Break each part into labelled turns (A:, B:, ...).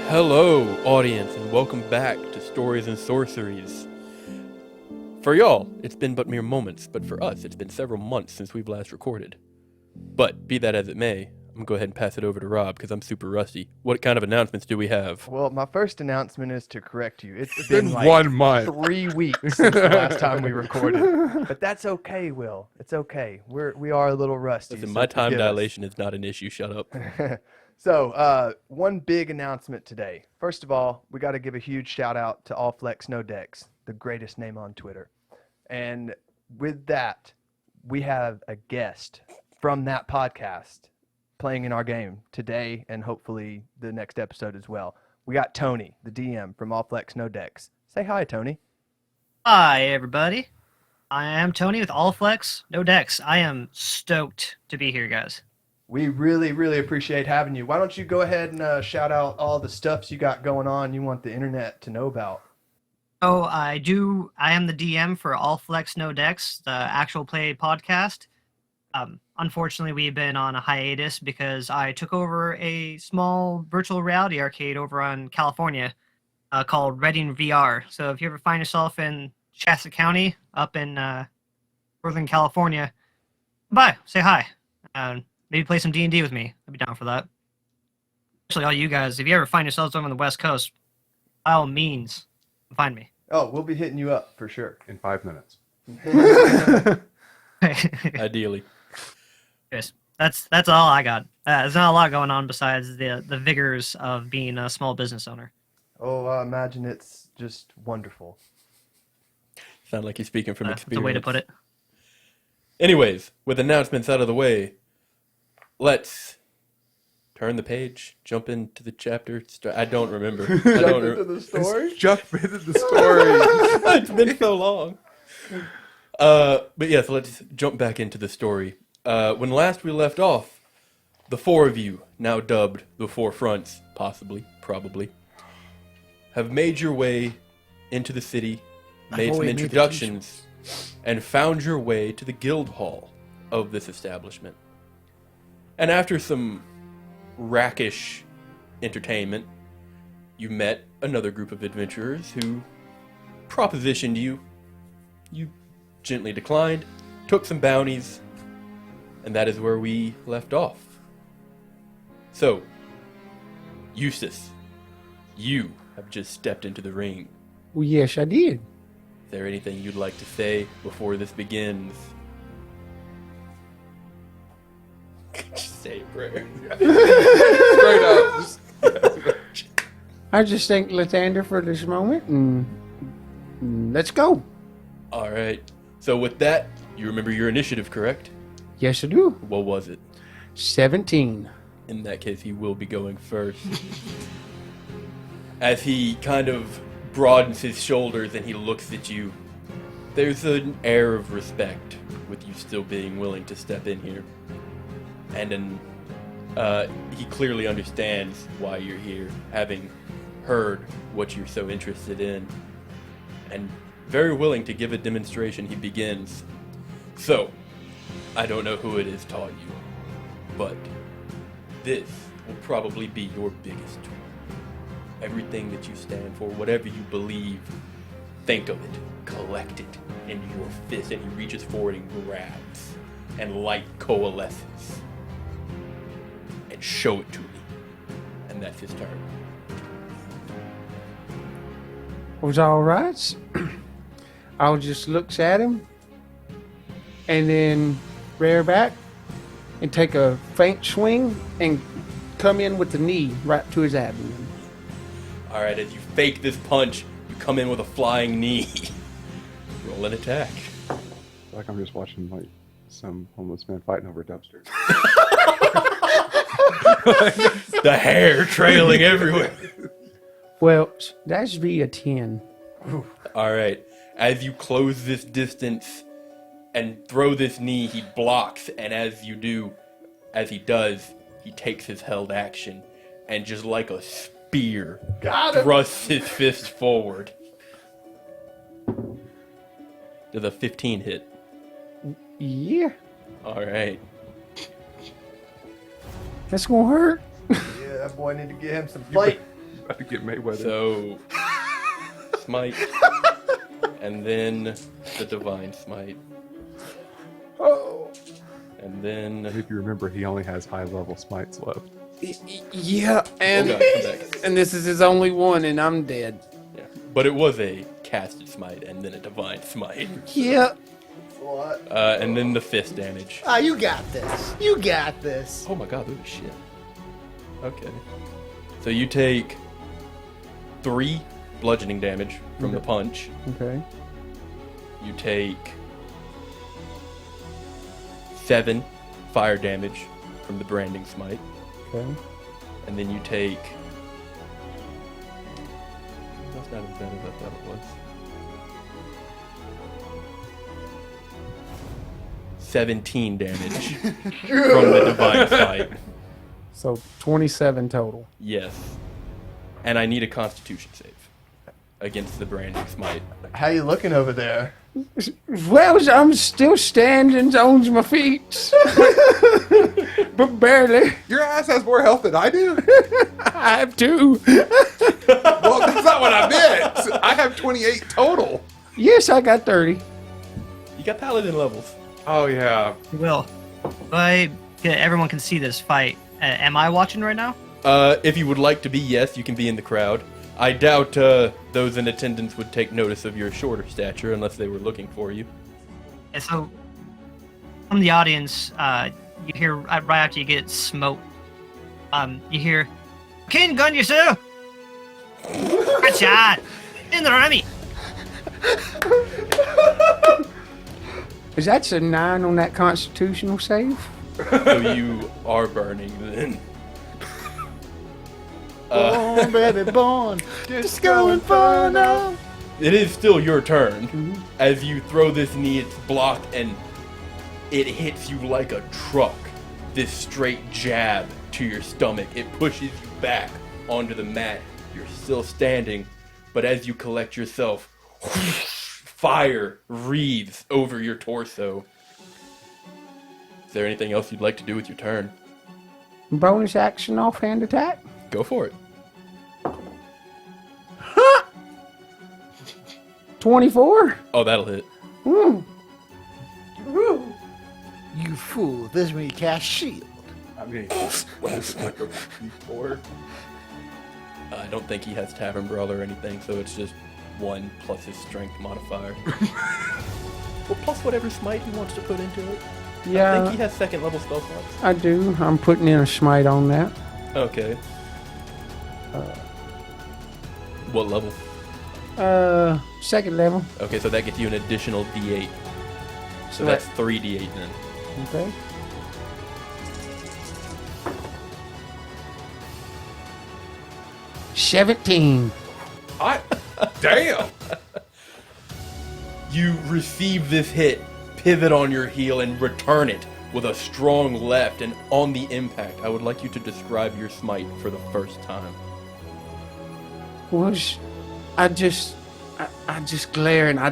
A: Hello, audience, and welcome back to Stories and Sorceries. For y'all, it's been but mere moments, but for us, it's been several months since we've last recorded. But, be that as it may, I'm going to go ahead and pass it over to Rob, because I'm super rusty. What kind of announcements do we have?
B: Well, my first announcement is to correct you. It's been like
C: 1 month.
B: 3 weeks since the last time we recorded. But that's okay, Will. It's okay. We are a little rusty.
A: Listen,
B: so
A: my time
B: forgive us.
A: dilation is not an issue, shut up.
B: So, one big announcement today. First of all, we got to give a huge shout out to All Flex No Decks, the greatest name on Twitter. And with that, we have a guest from that podcast playing in our game today and hopefully the next episode as well. We got Tony, the DM from All Flex No Decks. Say hi, Tony.
D: Hi, everybody. I am Tony with All Flex No Decks. I am stoked to be here, guys.
B: We really, really appreciate having you. Why don't you go ahead and shout out all the stuffs you got going on you want the internet to know about?
D: Oh, I am the DM for All Flex No Decks, the actual play podcast. Unfortunately, we've been on a hiatus because I took over a small virtual reality arcade over on California called Reading VR. So if you ever find yourself in Shasta County up in Northern California, bye, say hi. Maybe play some D&D with me. I'd be down for that. Actually, all you guys, if you ever find yourselves over on the West Coast, by all means, find me.
B: Oh, we'll be hitting you up for sure.
C: In 5 minutes.
A: Ideally.
D: Yes, that's all I got. There's not a lot going on besides the vigors of being a small business owner.
B: Oh, I imagine it's just wonderful.
A: Sound like you're speaking from
D: That's
A: experience.
D: the way to put it.
A: Anyways, with announcements out of the way, let's turn the page, jump into the chapter. I don't remember. I don't
B: Into the story?
C: Jump into the story.
A: It's been so long. But yes, let's jump back into the story. When last we left off, the four of you, now dubbed the Four Fronts, possibly, probably, have made your way into the city, made some introductions, and found your way to the guild hall of this establishment. And after some rackish entertainment, you met another group of adventurers who propositioned you. You gently declined, took some bounties, and that is where we left off. So, Eustace, you have just stepped into the ring.
E: Well, yes, I did.
A: Is there anything you'd like to say before this begins? Just say a prayer.
C: Straight up.
E: I just thank Lathander for this moment, and let's go.
A: All right. So with that, you remember your initiative, correct?
E: Yes, I do.
A: What was it?
E: 17.
A: In that case, he will be going first. As he kind of broadens his shoulders and he looks at you, there's an air of respect with you still being willing to step in here. And he clearly understands why you're here, having heard what you're so interested in. And very willing to give a demonstration, he begins. So, I don't know who it is taught you, but this will probably be your biggest tool. Everything that you stand for, whatever you believe, think of it, collect it in your fist, and he reaches forward and grabs, and light coalesces. And show it to me. And that's his turn.
E: Was all right. I'll just looks at him, and then rear back, and take a feint swing, and come in with the knee right to his abdomen.
A: Alright, as you fake this punch, you come in with a flying knee. Roll an attack.
C: I feel like I'm just watching like some homeless man fighting over a dumpster.
A: The hair trailing everywhere.
E: Well, that's via 10.
A: All right. As you close this distance and throw this knee, he blocks, and as he does, he takes his held action and just like a spear thrusts his fist forward. Does a 15 hit?
E: Yeah,
A: All right.
E: that's gonna hurt.
B: Yeah, that boy need to get him some fight.
C: About to get Mayweather.
A: So, smite, and then the divine smite,
E: Oh.
A: and then
C: If you remember, he only has high level smites left.
E: Yeah, and
A: Hold on, come back.
E: and this is his only one, and I'm dead.
A: Yeah. But it was a casted smite and then a divine smite,
E: Yeah.
B: What?
A: and then the fist damage.
F: Ah, you got this. You got this.
A: Oh my god, holy shit. Okay. So you take 3 bludgeoning damage from the punch.
E: Okay.
A: You take 7 fire damage from the branding smite.
E: Okay.
A: And then you take... That's not as bad as I thought it was. 17 damage from the divine smite.
E: So 27 total.
A: Yes. And I need a constitution save against the branding smite.
B: How you looking over there?
E: Well, I'm still standing on my feet, but barely.
C: Your ass has more health than I do?
E: I have 2.
C: Well, that's not what I meant. I have 28 total.
E: Yes, I got 30.
A: You got paladin levels.
C: Oh, yeah.
D: Will, everyone can see this fight. Am I watching right now?
A: If you would like to be, yes, you can be in the crowd. I doubt those in attendance would take notice of your shorter stature unless they were looking for you.
D: And so, from the audience, you hear right after you get smoked, you hear, "King, gun yourself! Good shot! In the rummy!"
E: Is that a 9 on that constitutional save?
A: So you are burning then.
F: Born, baby, born. Just going for now.
A: It is still your turn. As you throw this knee, it's blocked and it hits you like a truck. This straight jab to your stomach. It pushes you back onto the mat. You're still standing, but as you collect yourself, fire wreathes over your torso. Is there anything else you'd like to do with your turn?
E: Bonus action offhand attack?
A: Go for it.
E: 24?
A: Oh, that'll hit.
E: Mm.
F: You fool. This is when you cast shield.
C: I mean, that's like a D4.
A: I don't think he has Tavern Brawl or anything, so it's just 1 plus his strength modifier. Well, plus whatever smite he wants to put into it. I think he
E: Yeah,
A: has 2nd level spell slots.
E: I do. I'm putting in a smite on that.
A: Okay. What level?
E: 2nd level.
A: Okay, so that gets you an additional D8. So
E: So
A: that's 3 D8 then.
E: Okay. $17.
C: Damn!
A: You receive this hit, pivot on your heel, and return it with a strong left. And on the impact, I would like you to describe your smite for the first time.
E: Was I just glare and I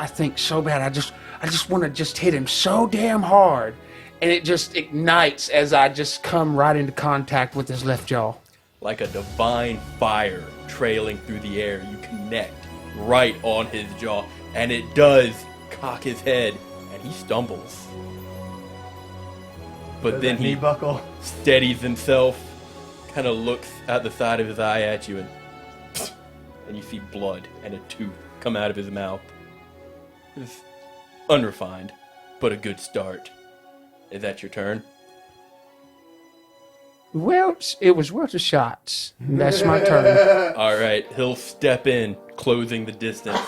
E: think so bad. I just want to just hit him so damn hard, and it just ignites as I just come right into contact with his left jaw.
A: Like a divine fire trailing through the air, you connect right on his jaw, and it does cock his head, and he stumbles. But then
B: Knee
A: he
B: buckle.
A: steadies himself, kind of looks at the side of his eye at you, and you see blood and a tooth come out of his mouth. It's unrefined, but a good start. Is that your turn?
E: Well, it was worth a shot. That's my turn.
A: All right, he'll step in, closing the distance,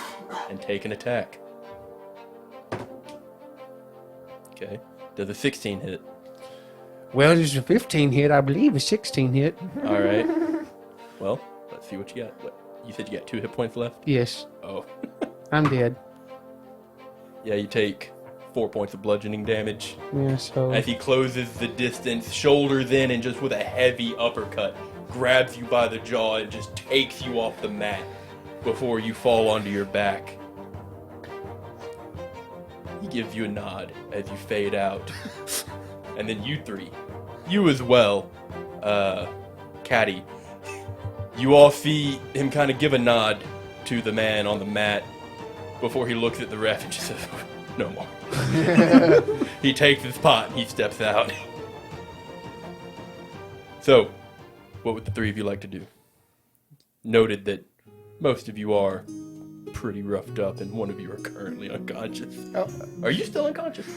A: and take an attack. Okay, does a 16 hit?
E: Well, there's a 15 hit, I believe, a 16 hit.
A: All right. Well, let's see what you got. What, you said you got 2 hit points left?
E: Yes,
A: Oh.
E: I'm dead.
A: Yeah, you take 4 points of bludgeoning damage.
E: Yeah, so
A: As he closes the distance, shoulders in, and just with a heavy uppercut, grabs you by the jaw and just takes you off the mat before you fall onto your back. He gives you a nod as you fade out. And then you three, you as well, Katy, you all see him kind of give a nod to the man on the mat before he looks at the ref and just says, no more. He takes his pot and he steps out. So, what would the three of you like to do? Noted that most of you are pretty roughed up and one of you are currently unconscious.
F: Oh.
A: Are you still unconscious?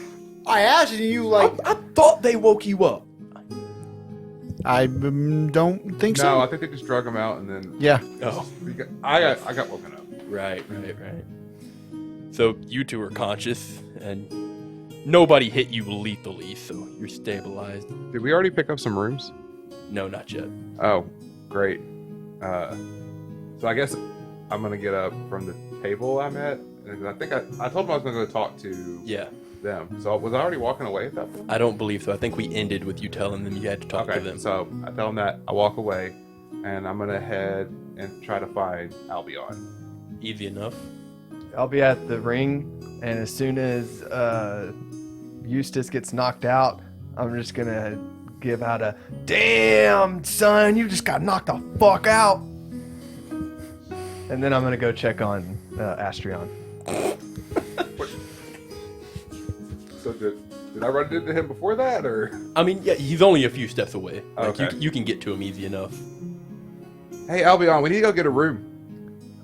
F: I asked you, like,
B: I thought they woke you up.
F: I don't think
C: No,
F: so.
C: I think they just drug him out and then.
F: Yeah.
A: Oh,
C: I got woken up.
A: right. So you two are conscious and nobody hit you lethally, so you're stabilized.
C: Did we already pick up some rooms?
A: No, not yet.
C: Oh, great. So I guess I'm gonna get up from the table I'm at, and I think I told them I was gonna go talk to
A: Yeah,
C: them. So was I already walking away at that point?
A: I don't believe so. I think we ended with you telling them you had to talk to them.
C: So I tell them that I walk away, and I'm gonna head and try to find Albion.
A: Easy enough.
B: I'll be at the ring, and as soon as Eustace gets knocked out, I'm just gonna give out a "Damn, son, you just got knocked the fuck out," and then I'm gonna go check on Astrion.
C: So did I run into him before that, or?
A: I mean, yeah, he's only a few steps away. Like,
C: Okay.
A: you can get to him easy enough.
C: Hey, Albion, we need to go get a room.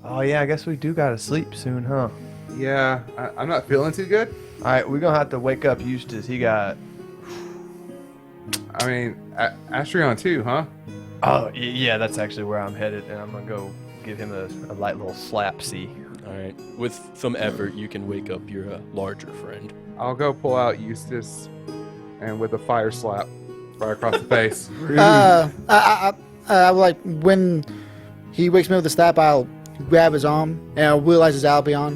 B: Oh yeah, I guess we do gotta sleep soon, huh?
C: Yeah, I'm not feeling too good.
B: All right, we're gonna have to wake up Eustace. He got.
C: I mean, Astrion too, huh?
B: Oh yeah, that's actually where I'm headed, and I'm gonna go give him a light little slap. See.
A: All right. With some effort, you can wake up your larger friend.
C: I'll go pull out Eustace, and with a fire slap right across the face.
F: I like when he wakes me with a slap, I'll grab his arm and I'll realize it's Albion,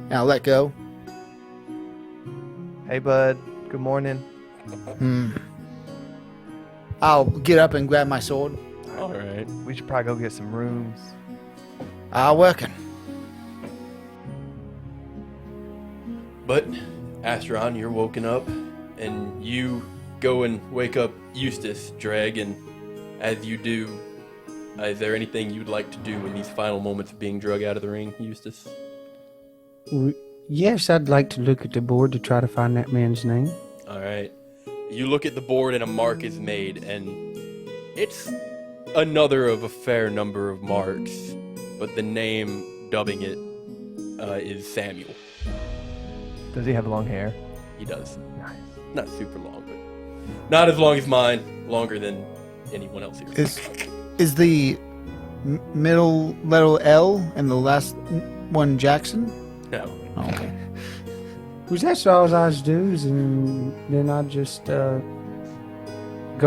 F: and I'll let go.
B: Hey, bud. Good morning.
F: I'll get up and grab my sword.
A: All right.
B: We should probably go get some rooms.
F: Working.
A: But, Astron, you're woken up, and you go and wake up Eustace, Dreg, and as you do, is there anything you'd like to do in these final moments of being drug out of the ring, Eustace?
E: Yes, I'd like to look at the board to try to find that man's name.
A: All right. You look at the board and a mark is made, and it's another of a fair number of marks, but the name dubbing it is Samuel.
B: Does he have long hair?
A: He does.
B: Nice.
A: Not super long, but not as long as mine. Longer than anyone else here.
F: Is the middle letter L and the last one Jackson?
A: No.
F: Oh, okay.
E: Well, that's all I do, and then I just go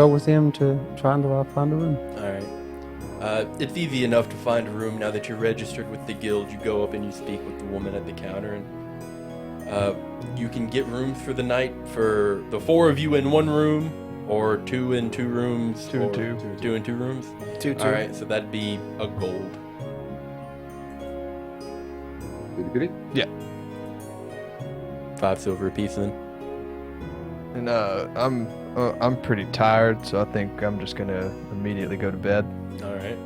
E: with him to try to find a room.
A: All right. It's easy enough to find a room now that you're registered with the guild. You go up and you speak with the woman at the counter, and you can get rooms for the night for the 4 of you in one room, or 2 in 2 rooms.
B: 2 and
A: or
B: 2.
A: 2 in 2 rooms.
F: 2.
A: All right, so that'd be a gold.
C: Bitty bitty.
A: 5 silver apiece then.
B: And I'm pretty tired, so I think I'm just gonna immediately go to bed.
A: All right.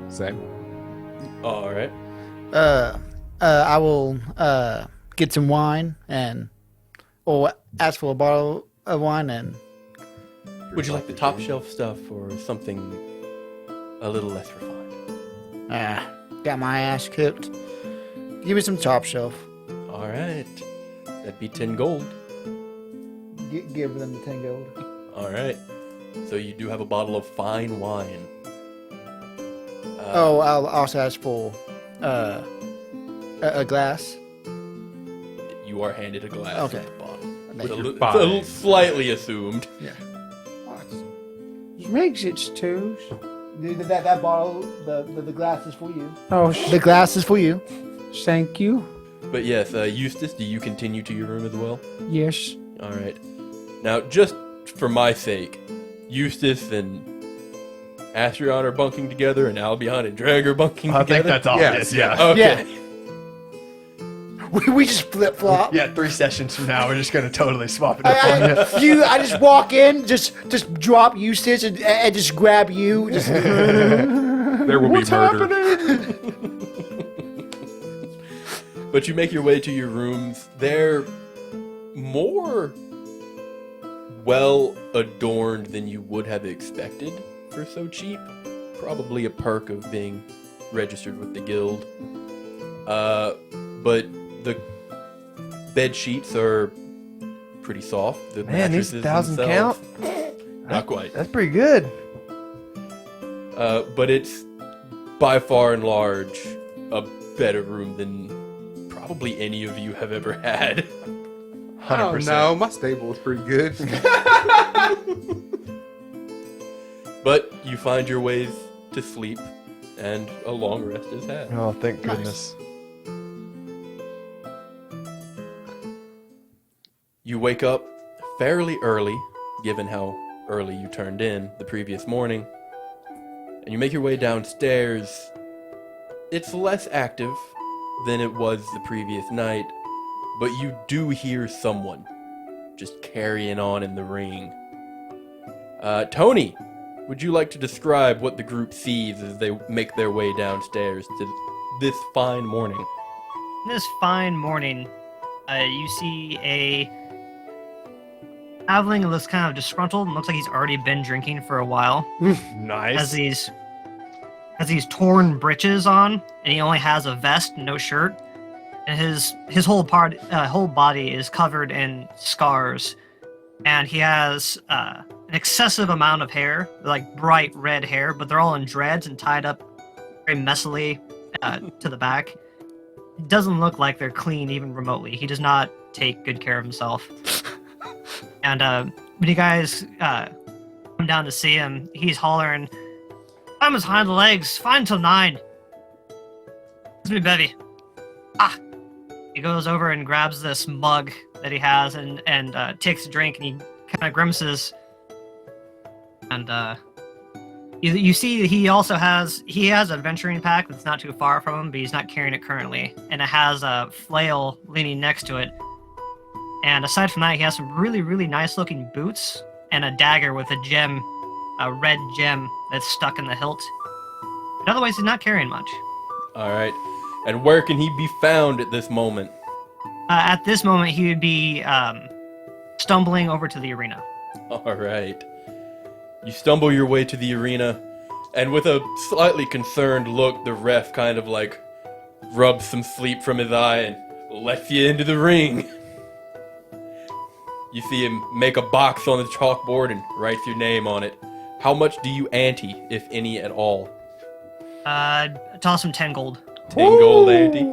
C: Same.
A: All right.
F: I will get some wine or ask for a bottle of wine and.
A: Would you like the top shelf stuff or something a little less refined?
F: Got my ass kicked. Give me some top shelf.
A: All right. That'd be 10 gold.
F: Give them the 10 gold.
A: All right. So you do have a bottle of fine wine.
F: I'll also ask for a glass.
A: You are handed a glass
F: Okay.
A: at the bottom.
F: Thank
A: It's
F: you.
A: a little slightly assumed.
F: Yeah.
E: Makes its twos.
F: That bottle, the glass is for you.
E: Oh,
F: The glass is for you.
E: thank you.
A: But yes, Eustace, do you continue to your room as well?
E: Yes.
A: All right. Now, just for my sake, Eustace and Astrion are bunking together, and Albion and Drag are bunking
B: I think
A: together.
B: that's obvious.
C: Yes,
B: Yeah.
A: Okay.
F: We just flip flop.
B: Yeah. 3 sessions from now, we're just gonna totally swap it up on you.
F: I just walk in, just drop Eustace and just grab you. Just,
C: There will be murder.
A: But you make your way to your rooms. They're more well adorned than you would have expected for so cheap. Probably a perk of being registered with the guild. But the bed sheets are pretty soft. The
B: Man, these
A: mattresses
B: 1,000 count.
A: themselves- Not quite.
B: That's pretty good.
A: But it's by far and large a better room than probably any of you have ever had.
B: 100%.
C: Oh no, my stable is pretty good.
A: But you find your ways to sleep, and a long rest is had.
B: Oh, thank
F: Nice.
B: goodness.
A: You wake up fairly early, given how early you turned in the previous morning, and you make your way downstairs. It's less active than it was the previous night, but you do hear someone just carrying on in the ring. Tony, would you like to describe what the group sees as they make their way downstairs to this fine morning?
D: This fine morning, you see a traveling. It looks kind of disgruntled and looks like he's already been drinking for a while.
B: Nice.
D: Has these torn breeches on, and he only has a vest, no shirt, and his whole body is covered in scars, and he has an excessive amount of hair, like bright red hair, but they're all in dreads and tied up very messily to the back. It doesn't look like they're clean even remotely. He does not take good care of himself. And when you guys come down to see him, he's hollering, "I'm his hind legs, fine till 9. It's me, baby." Ah! He goes over and grabs this mug that he has and takes a drink, and he kind of grimaces. And you see that he also has a venturing pack that's not too far from him, but he's not carrying it currently, and it has a flail leaning next to it. And aside from that, he has some really, really nice looking boots and a dagger with a red gem that's stuck in the hilt. But otherwise, he's not carrying much.
A: All right. And where can he be found at this moment?
D: At this moment, he would be stumbling over to the arena.
A: All right. You stumble your way to the arena, and with a slightly concerned look, the ref kind of like rubs some sleep from his eye and lets you into the ring. You see him make a box on the chalkboard and writes your name on it. How much do you ante, if any at all?
D: Toss him 10 gold.
A: 10 gold ante.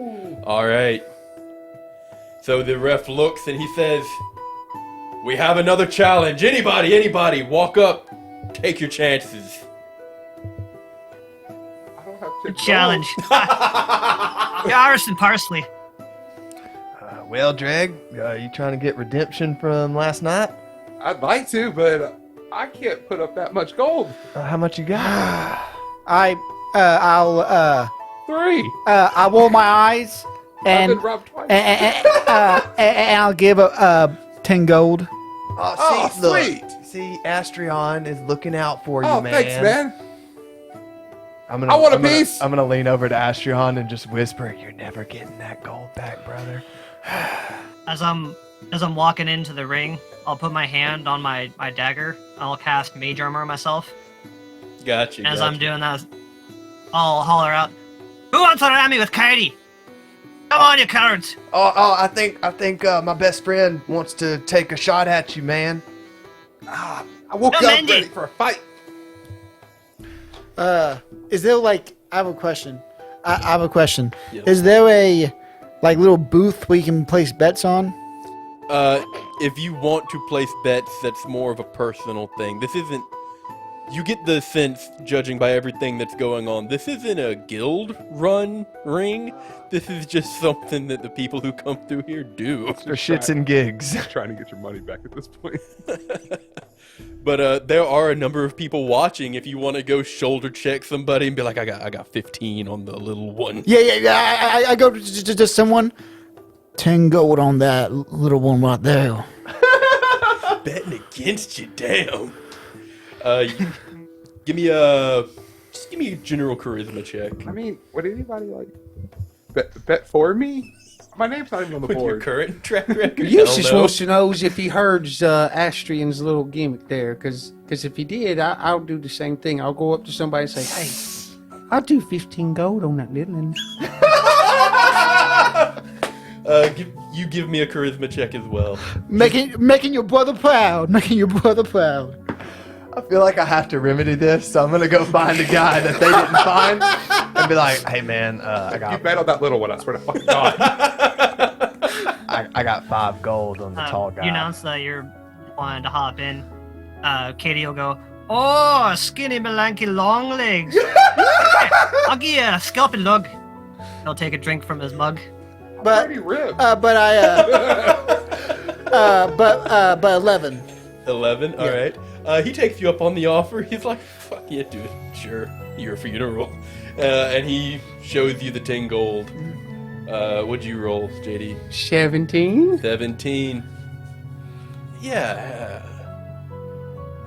A: All right. So the ref looks and he says, "We have another challenge. Anybody, walk up. Take your chances."
C: I don't have
D: Good
C: to
D: challenge. Iris and parsley.
B: Well, Dreg, you trying to get redemption from last night?
C: I'd like to, but I can't put up that much gold.
B: How much you got?
F: I'll
C: 3.
F: I roll my eyes
C: I've
F: and
C: been robbed twice.
F: and I'll give 10 gold.
C: Oh,
B: see, look,
C: sweet.
B: see, Astrion is looking out for you,
C: Oh,
B: man.
C: thanks, man.
B: I
C: want a piece.
B: I'm gonna lean over to Astrion and just whisper, "You're never getting that gold back, brother."
D: As I'm walking into the ring, I'll put my hand on my dagger. I'll cast Mage Armor on myself.
A: Gotcha.
D: And as I'm doing that, I'll holler out, "Who wants to ram me with Katy? Come on, you cowards!"
B: I think my best friend wants to take a shot at you, man.
C: I woke
D: No,
C: up
D: Mindy.
C: ready for a fight.
F: Is there like I have a question. I have a question.
A: Yeah.
F: Is there a like little booth where you can place bets on?
A: If you want to place bets, that's more of a personal thing. This isn't You get the sense, judging by everything that's going on, this isn't a guild run ring. This is just something that the people who come through here do.
B: For shits and gigs.
C: Trying to get your money back at this point.
A: But there are a number of people watching. If you want to go shoulder check somebody and be like, I got 15 on the little one.
F: Yeah. I go to someone. 10 gold on that little one right there.
A: Betting against you, damn. Give me a general charisma check.
C: I mean, would anybody like bet for me? My name's not even on the
A: With your
C: board.
A: current track record?
E: Eustace
A: Hell no.
E: wants to know if he heard Astrian's little gimmick there, because if he did, I'll do the same thing. I'll go up to somebody and say, hey, I'll do 15 gold on that little one.
A: Give me a charisma check as well.
F: Making your brother proud. Making your brother proud.
B: I feel like I have to remedy this, so I'm gonna go find a guy that they didn't find and be like, "Hey man, I
C: You
B: got
C: bet on that little one, I swear to fucking God.
B: I got 5 gold on the tall guy."
D: You announce that you're wanting to hop in. Katy will go, "Oh, skinny Melanky long legs. I'll give you a scalping lug." He'll take a drink from his mug.
F: But
C: Pretty ripped.
F: but 11.
A: 11. All right. He takes you up on the offer. He's like, "Fuck yeah, dude. Sure, here for you to roll." And he shows you the 10 gold. What'd you roll, JD?
E: 17?
A: 17. Yeah.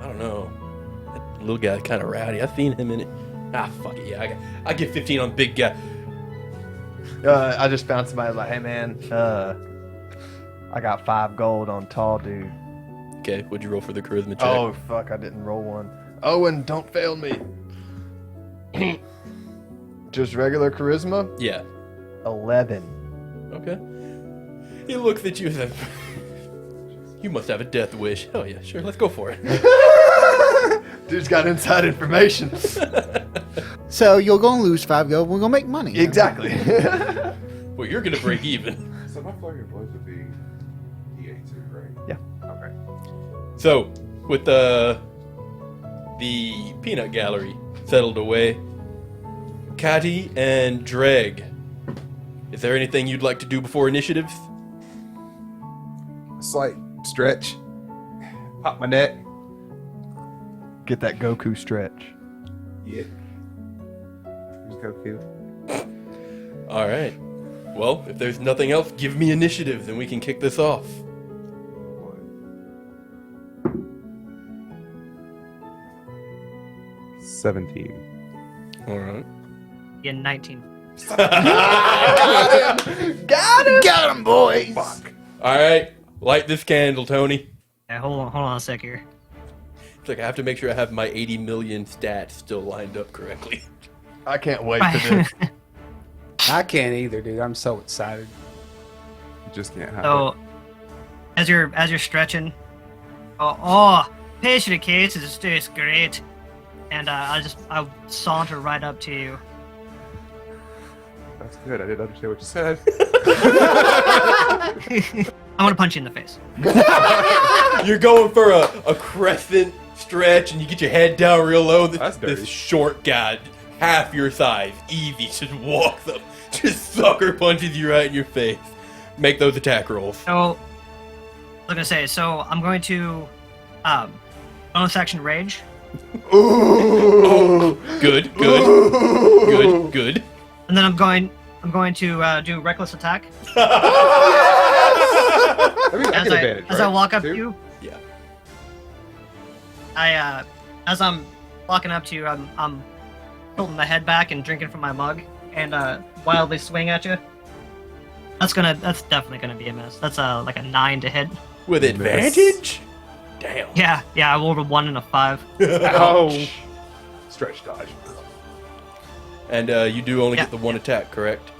A: I don't know. That little guy's kind of rowdy. I've seen him in it. Fuck it. Yeah, I get 15 on big guy.
B: I just found somebody like, "Hey man, I got 5 gold on tall dude."
A: Okay, what'd you roll for the charisma check?
B: Oh fuck, I didn't roll one. Owen, don't fail me. Just regular charisma?
A: Yeah.
B: 11.
A: Okay. He looks at you and says, "You must have a death wish." Oh yeah, sure. Let's go for it.
B: Dude's got inside information.
F: So you're gonna lose 5 gold. We're gonna make money.
B: Exactly.
A: Well, you're gonna break even.
C: So my flurry of blows would be D8 too, right?
B: Yeah.
C: Okay.
A: So, with the peanut gallery settled away, Katy and Dreg, is there anything you'd like to do before initiatives?
C: Slight stretch. Pop my neck.
B: Get that Goku stretch.
C: Yeah. Just Goku.
A: All right. Well, if there's nothing else, give me initiative, and we can kick this off.
C: 17.
A: All right.
D: Yeah, 19.
B: Got him, boys.
C: Fuck.
A: All right. Light this candle, Tony.
D: Yeah, hold on a sec here.
A: It's like I have to make sure I have my 80 million stats still lined up correctly.
B: I can't wait for this.
E: I can't either, dude. I'm so excited.
C: You just can't have
D: So, as you're stretching, patient case is just great, and I'll saunter right up to you.
C: it. That's good. I didn't understand what you said.
D: I'm gonna punch you in the face.
A: You're going for a crescent stretch, and you get your head down real low.
C: That's dirty.
A: This short guy, half your size, easy, just walks up, just sucker punches you right in your face. Make those attack rolls.
D: So, I was gonna say, I'm going to bonus action rage.
B: Ooh.
A: Good.
D: And then I'm going to do reckless attack
C: I mean, I get advantage,
D: as
C: right?
D: I walk up
C: Too?
D: to you.
A: Yeah.
D: As I'm walking up to you, I'm tilting my head back and drinking from my mug and wildly swing at you. That's definitely gonna be a miss. That's like a 9 to hit.
A: With advantage? Damn.
D: Yeah, I rolled a 1 and a 5.
C: Ouch. Stretch dodge.
A: And you do only
D: Yeah.
A: get the one attack, correct?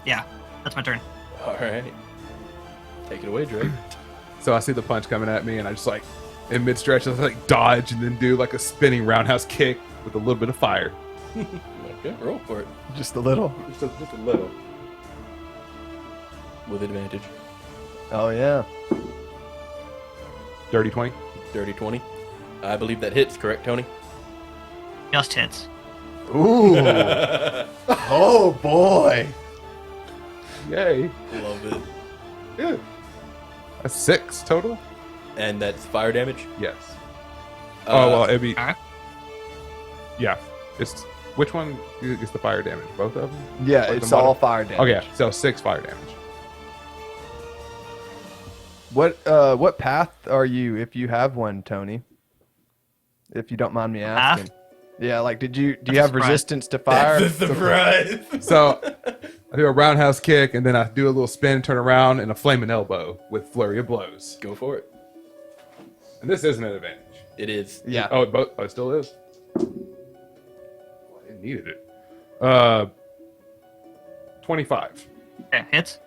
D: Yeah, that's my turn.
A: All right. Take it away, Drake.
C: So I see the punch coming at me, and I just like, in mid stretch, I like dodge and then do like a spinning roundhouse kick with a little bit of fire.
A: Okay, roll for it.
B: Just a little.
C: Just a little.
A: With advantage.
B: Oh yeah.
C: Dirty 20.
A: Dirty 20. I believe that hits, correct, Tony?
D: Just hits.
B: Ooh. Oh boy.
C: Yay.
A: Love it.
C: Yeah. That's 6 total?
A: And that's fire damage?
C: Yes.
A: Uh,
C: well, it'd be.
D: Alright.
C: Yeah. It's which one is the fire damage? Both of them?
B: Yeah,
C: Like
B: it's
C: the
B: all
C: bottom?
B: fire damage.
C: Okay, so 6 fire damage.
B: What path are you, if you have one, Tony? If you don't mind me
D: Path?
B: asking. Yeah, like do you
D: That's
B: have
D: a surprise.
B: resistance to fire?
A: That's a surprise.
C: So I do a roundhouse kick, and then I do a little spin, turn around, and a flaming elbow with flurry of blows.
A: Go for it.
C: And this isn't an advantage.
A: It is.
B: Yeah.
C: Oh, it still is. Oh, I needed it. 25
D: Okay, hits.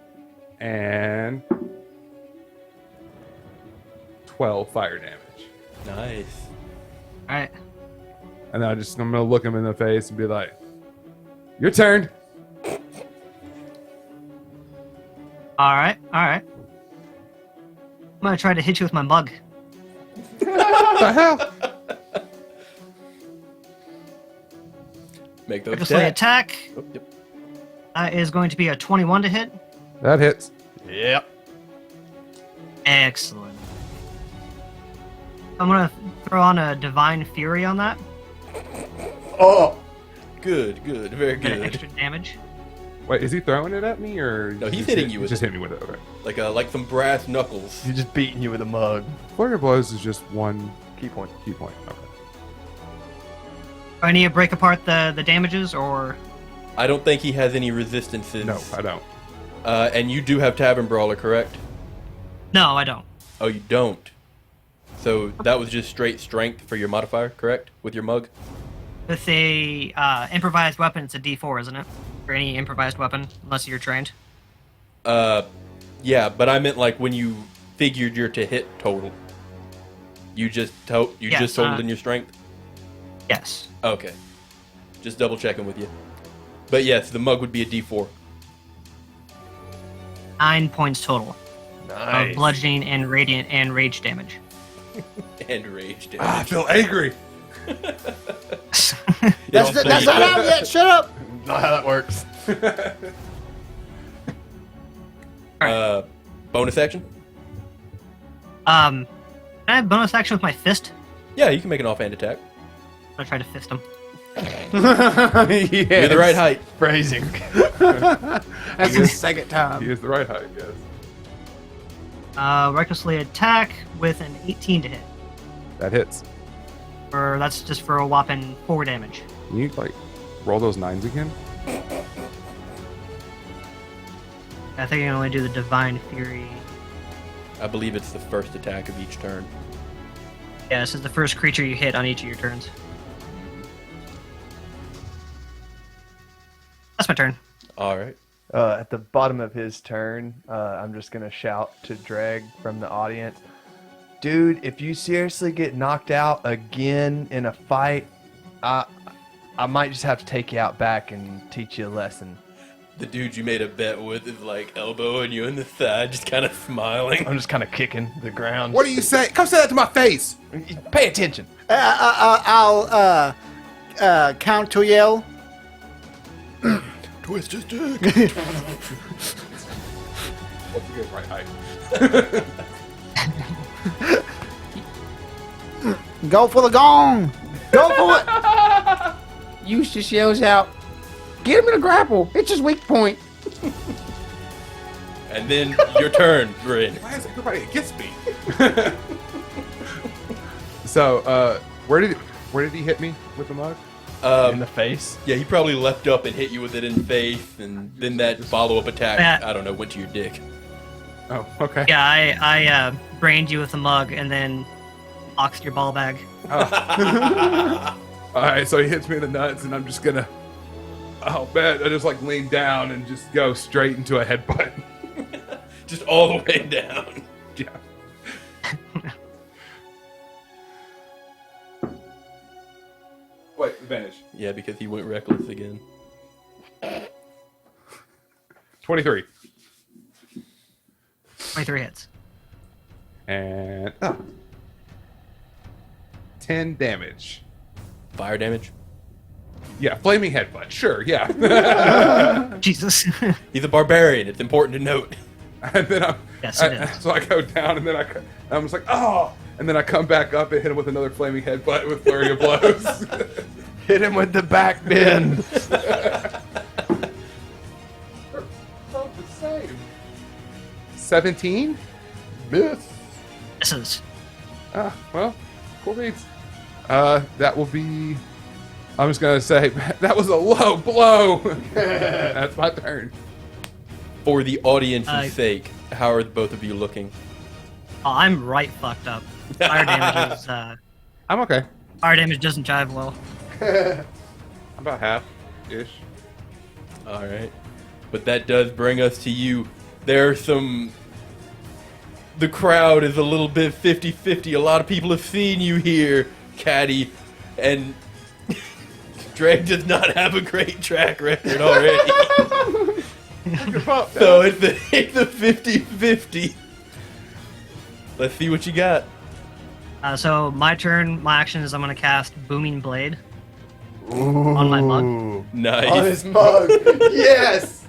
C: and 12 fire damage.
A: Nice.
D: Alright.
C: And then I'm gonna look him in the face and be like, "Your turn."
D: Alright. I'm gonna try to hit you with my mug.
C: What the hell?
A: Make those
D: Recklessly attack.
A: Oh, yep.
D: That is going to be a 21 to hit.
C: That hits.
B: Yep.
D: Excellent. I'm gonna throw on a Divine Fury on that.
B: Oh.
A: Good. Very
D: Get
A: good.
D: extra damage.
C: Wait, is he throwing it at me or?
A: No, he's
C: just
A: hitting you with
C: Just
A: it.
C: hit me with it. Okay.
A: Like some brass knuckles.
B: He's just beating you with a mug.
C: Flurry of blows is just one
B: Key point.
C: key point. Okay.
D: Do I need to break apart the damages, or
A: I don't think he has any resistances.
C: No, I don't.
A: And you do have Tavern Brawler, correct?
D: no? I don't.
A: Oh, you don't. So that was just straight strength for your modifier, correct? With your mug?
D: With a improvised weapon, it's a D4, isn't it? For any improvised weapon, unless you're trained.
A: Yeah, but I meant like when you figured your to hit total. You just
D: Yes,
A: just totaled in your strength?
D: Yes.
A: Okay. Just double checking with you. But yes, the mug would be a D4.
D: 9 points total
B: Nice.
D: of bludgeoning and radiant and rage damage.
A: And rage damage.
C: I feel angry.
F: That's not out yet. Shut up.
B: Not how that works.
A: Bonus action?
D: Can I have bonus action with my fist?
A: Yeah, you can make an offhand attack.
D: I'm gonna try to fist him.
A: You're the right height.
B: Phrasing.
E: That's the second
C: He
E: time.
C: is the right height. Yes.
D: Recklessly attack with an 18 to hit.
C: That hits.
D: Or that's just for a whopping 4 damage.
C: Can you like roll those 9s again?
D: I think I can only do the Divine Fury.
A: I believe it's the first attack of each turn.
D: Yeah, this is the first creature you hit on each of your turns. That's my turn.
A: All right.
B: At the bottom of his turn, I'm just gonna shout to Dreg from the audience, dude, if you seriously get knocked out again in a fight, I might just have to take you out back and teach you a lesson.
A: The dude you made a bet with is like elbowing you in the side, just kind of smiling.
B: I'm just kind of kicking the ground.
C: What do you say? Come say that to my face.
B: Pay attention.
F: I'll count to yell.
A: Twist his dick.
C: What's a good right height?
F: Go for the gong. Go for it.
E: Eustace yells out, "Get him in a grapple. It's his weak point."
A: And then your turn, Bryn.
C: Why is everybody against me? So, where did he hit me with the mug?
B: In the face.
A: Yeah, he probably leapt up and hit you with it in the face, and then that follow-up attack,
D: Yeah.
A: I don't know, went to your dick.
C: Oh, okay.
D: Yeah, I brained you with a mug and then boxed your ball bag.
C: All right, so he hits me in the nuts, and I'm just gonna. Oh, man, I just like lean down and just go straight into a headbutt.
A: Just all the way down.
C: Yeah. Wait, advantage.
A: Yeah, because he went reckless again.
C: 23.
D: 23 hits.
C: And 10 damage.
A: Fire damage.
C: Yeah, flaming headbutt. Sure, yeah.
D: Jesus.
A: He's a barbarian. It's important to note.
C: And then
D: Yes, it is.
C: so I go down, and then I'm just like, oh, and then I come back up and hit him with another flaming headbutt with flurry of blows.
B: Hit him with the back bend.
C: They're both the same. 17.
B: Miss.
D: Misses.
C: Ah, well, cool beats. That will be. I'm just gonna say that was a low blow. That's my turn.
A: For the audience's
D: I-
A: sake, how are both of you looking?
D: Oh, I'm right fucked up. Fire damage is,
C: I'm okay.
D: fire damage doesn't jive well.
C: I'm about half ish.
A: All right. But that does bring us to you. There are some. The crowd is a little bit 50-50. A lot of people have seen you here, Katy, and Drake does not have a great track record already. So it's the 50-50. Let's see what you got.
D: So my turn, my action is I'm going to cast Booming Blade on my mug.
B: Ooh.
A: Nice.
B: On his mug. Yes.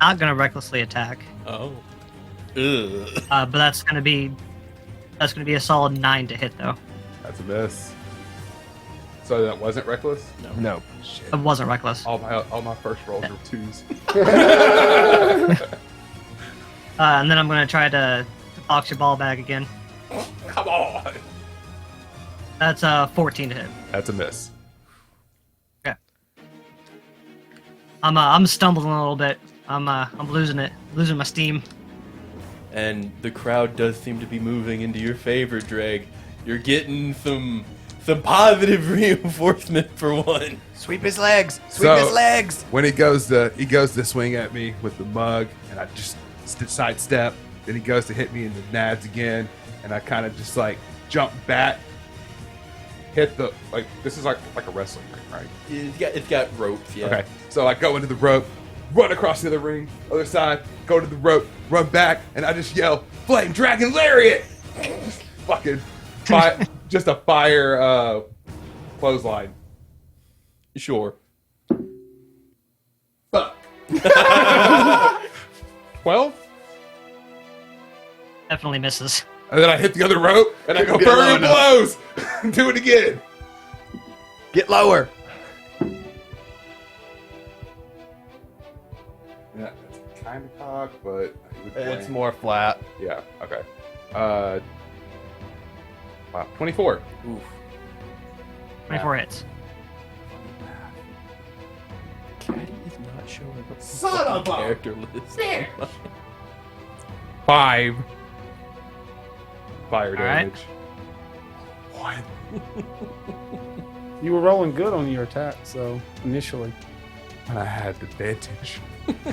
D: Not going to recklessly attack,
A: Oh. Ugh.
D: but that's going to be a solid 9 to hit though.
C: That's a miss. So that wasn't reckless.
B: No.
D: It wasn't reckless.
C: All my first rolls were 2s.
D: And then I'm going to try to box your ball bag again.
C: Come on.
D: That's 14 to hit.
C: That's a miss.
D: Okay. I'm stumbling a little bit. I'm losing it, losing my steam.
A: And the crowd does seem to be moving into your favor, Drake. You're getting some positive reinforcement for one.
B: Sweep his legs. Sweep
C: So-
B: his legs.
C: When he goes to swing at me with the mug, and I just sidestep. Then he goes to hit me in the nads again, and I kind of just like jump back, hit the this is like a wrestling ring, right?
A: It's got ropes, yeah.
C: Okay, so I go into the rope, run across the other ring, other side, go to the rope, run back, and I just yell, "Flame Dragon Lariat!" Fucking just a fire clothesline.
A: Sure.
C: Fuck. 12?
D: Definitely misses.
C: And then I hit the other rope, and I go,
B: Get low
C: "Burning
B: enough."
C: blows!" Do it again.
B: Get lower.
C: Yeah, it's kind of cock, but
B: It's more flat.
C: Yeah. Okay. Wow. 24.
A: Oof.
D: 24 hits.
A: Katy is not showing up.
C: Son of a
A: character list.
C: 5 fire
D: All right.
C: damage. What?
E: You were rolling good on your attack, so initially.
C: And I had advantage.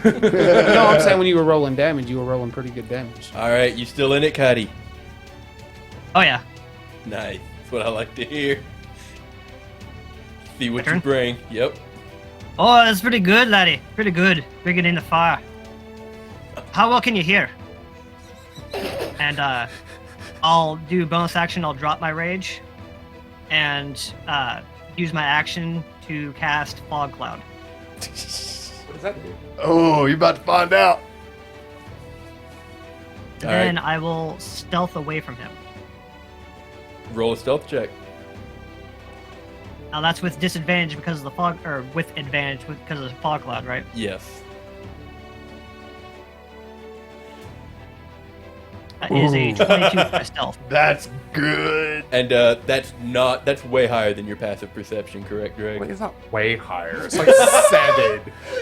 E: No, I'm saying when you were rolling damage, you were rolling pretty good damage.
A: All right, you still in it, Katy?
D: Oh yeah.
A: Nice. That's what I like to hear. See what
D: My
A: you
D: turn?
A: bring. Yep.
D: Oh, that's pretty good, laddie. Pretty good. Bringing in the fire. How well can you hear? And I'll do bonus action. I'll drop my rage, and use my action to cast Fog Cloud.
C: What does that do?
B: Oh, you about to find out.
A: All
D: Then
A: right.
D: I will stealth away from him.
A: Roll a stealth check.
D: Now that's with disadvantage because of the fog, or with advantage because of the Fog Cloud, right?
A: Yes.
D: That is a
B: Ooh.
D: 22 for my stealth.
B: That's good.
A: And that's way higher than your passive perception, correct, Greg?
C: Well, it's not way higher. It's like 7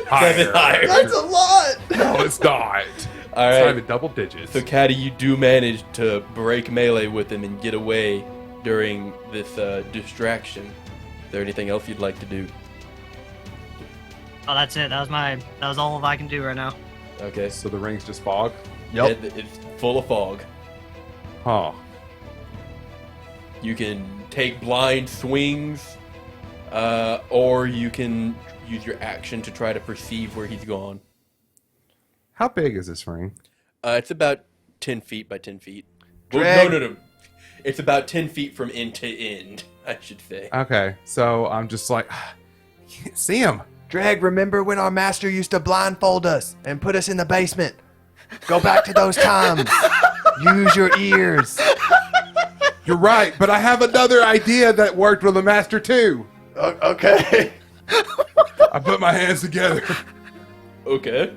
C: higher.
A: 7 higher.
B: That's a lot.
C: No, it's not.
A: All
C: It's not
A: right.
C: even double digits.
A: So, Katy, you do manage to break melee with him and get away during this distraction. Is there anything else you'd like to do?
D: Oh, that's it. That was all I can do right now.
A: Okay.
C: So the ring's just fog?
B: Yep.
A: It's full of fog.
C: Huh.
A: You can take blind swings, or you can use your action to try to perceive where he's gone.
C: How big is this ring?
A: It's about 10 feet by 10 feet. Well,
B: Drag.
A: no. It's about 10 feet from end to end, I should say.
C: Okay, so I'm just like, can't see him.
B: Dreg, remember when our master used to blindfold us and put us in the basement? Go back to those times. Use your ears.
C: You're right, but I have another idea that worked with the master too.
B: Okay.
C: I put my hands together.
A: Okay.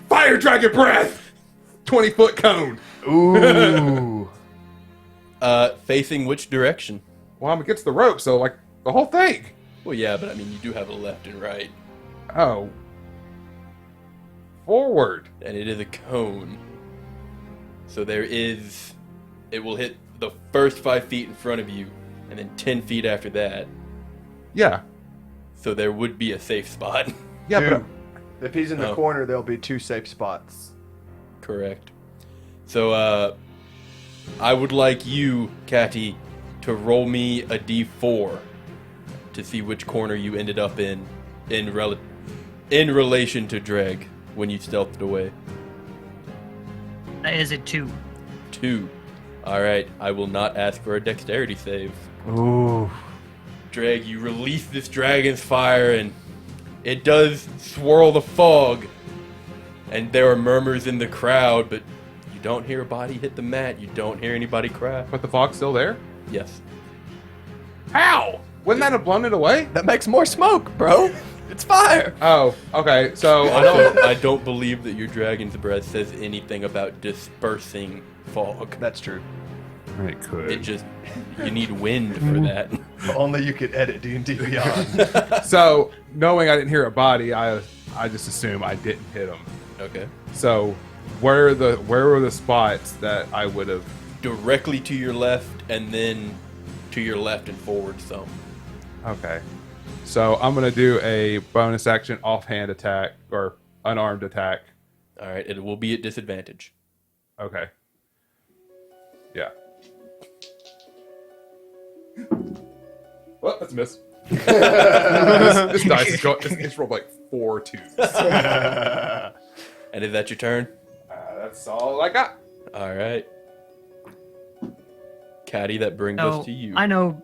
C: Fire dragon breath! 20-foot cone.
B: Ooh.
A: Facing which direction?
C: Well, I'm against the rope, so like the whole thing.
A: Well, yeah, but I mean, you do have a left and right.
C: Oh. Forward.
A: And it is a cone. So it will hit the first 5 feet in front of you, and then 10 feet after that.
C: Yeah.
A: So there would be a safe spot.
C: Yeah,
B: Dude,
C: but
B: if he's in the
A: Oh.
B: corner, there'll be 2 safe spots.
A: Correct. So, I would like you, Katy, to roll me a d4 to see which corner you ended up in relation to Dreg when you stealthed away.
D: That is a 2.
A: 2. Alright, I will not ask for a dexterity save.
B: Ooh.
A: Dreg, you release this dragon's fire and it does swirl the fog. And there are murmurs in the crowd, but you don't hear a body hit the mat. You don't hear anybody cry.
C: but the fog's still there?
A: Yes.
C: How? Wouldn't that have blown it away?
B: That makes more smoke, bro. It's fire.
C: Oh, okay. So
A: Also, I don't believe that your dragon's breath says anything about dispersing fog.
B: That's true.
C: it could.
A: It just, you need wind for that.
B: If only you could edit D&D Beyond.
C: So knowing I didn't hear a body, I just assume I didn't hit him.
A: Okay.
C: So where were the spots that I would have?
A: Directly to your left, and then to your left and forward some.
C: Okay. So I'm gonna do a bonus action offhand attack or unarmed attack.
A: Alright, it will be at disadvantage.
C: Okay. Yeah. Well, that's a miss. this dice is going. It's rolled like 4 2s.
A: And is that your turn?
C: That's all I got.
A: Alright. Katy, that brings
D: So
A: us to you.
D: I know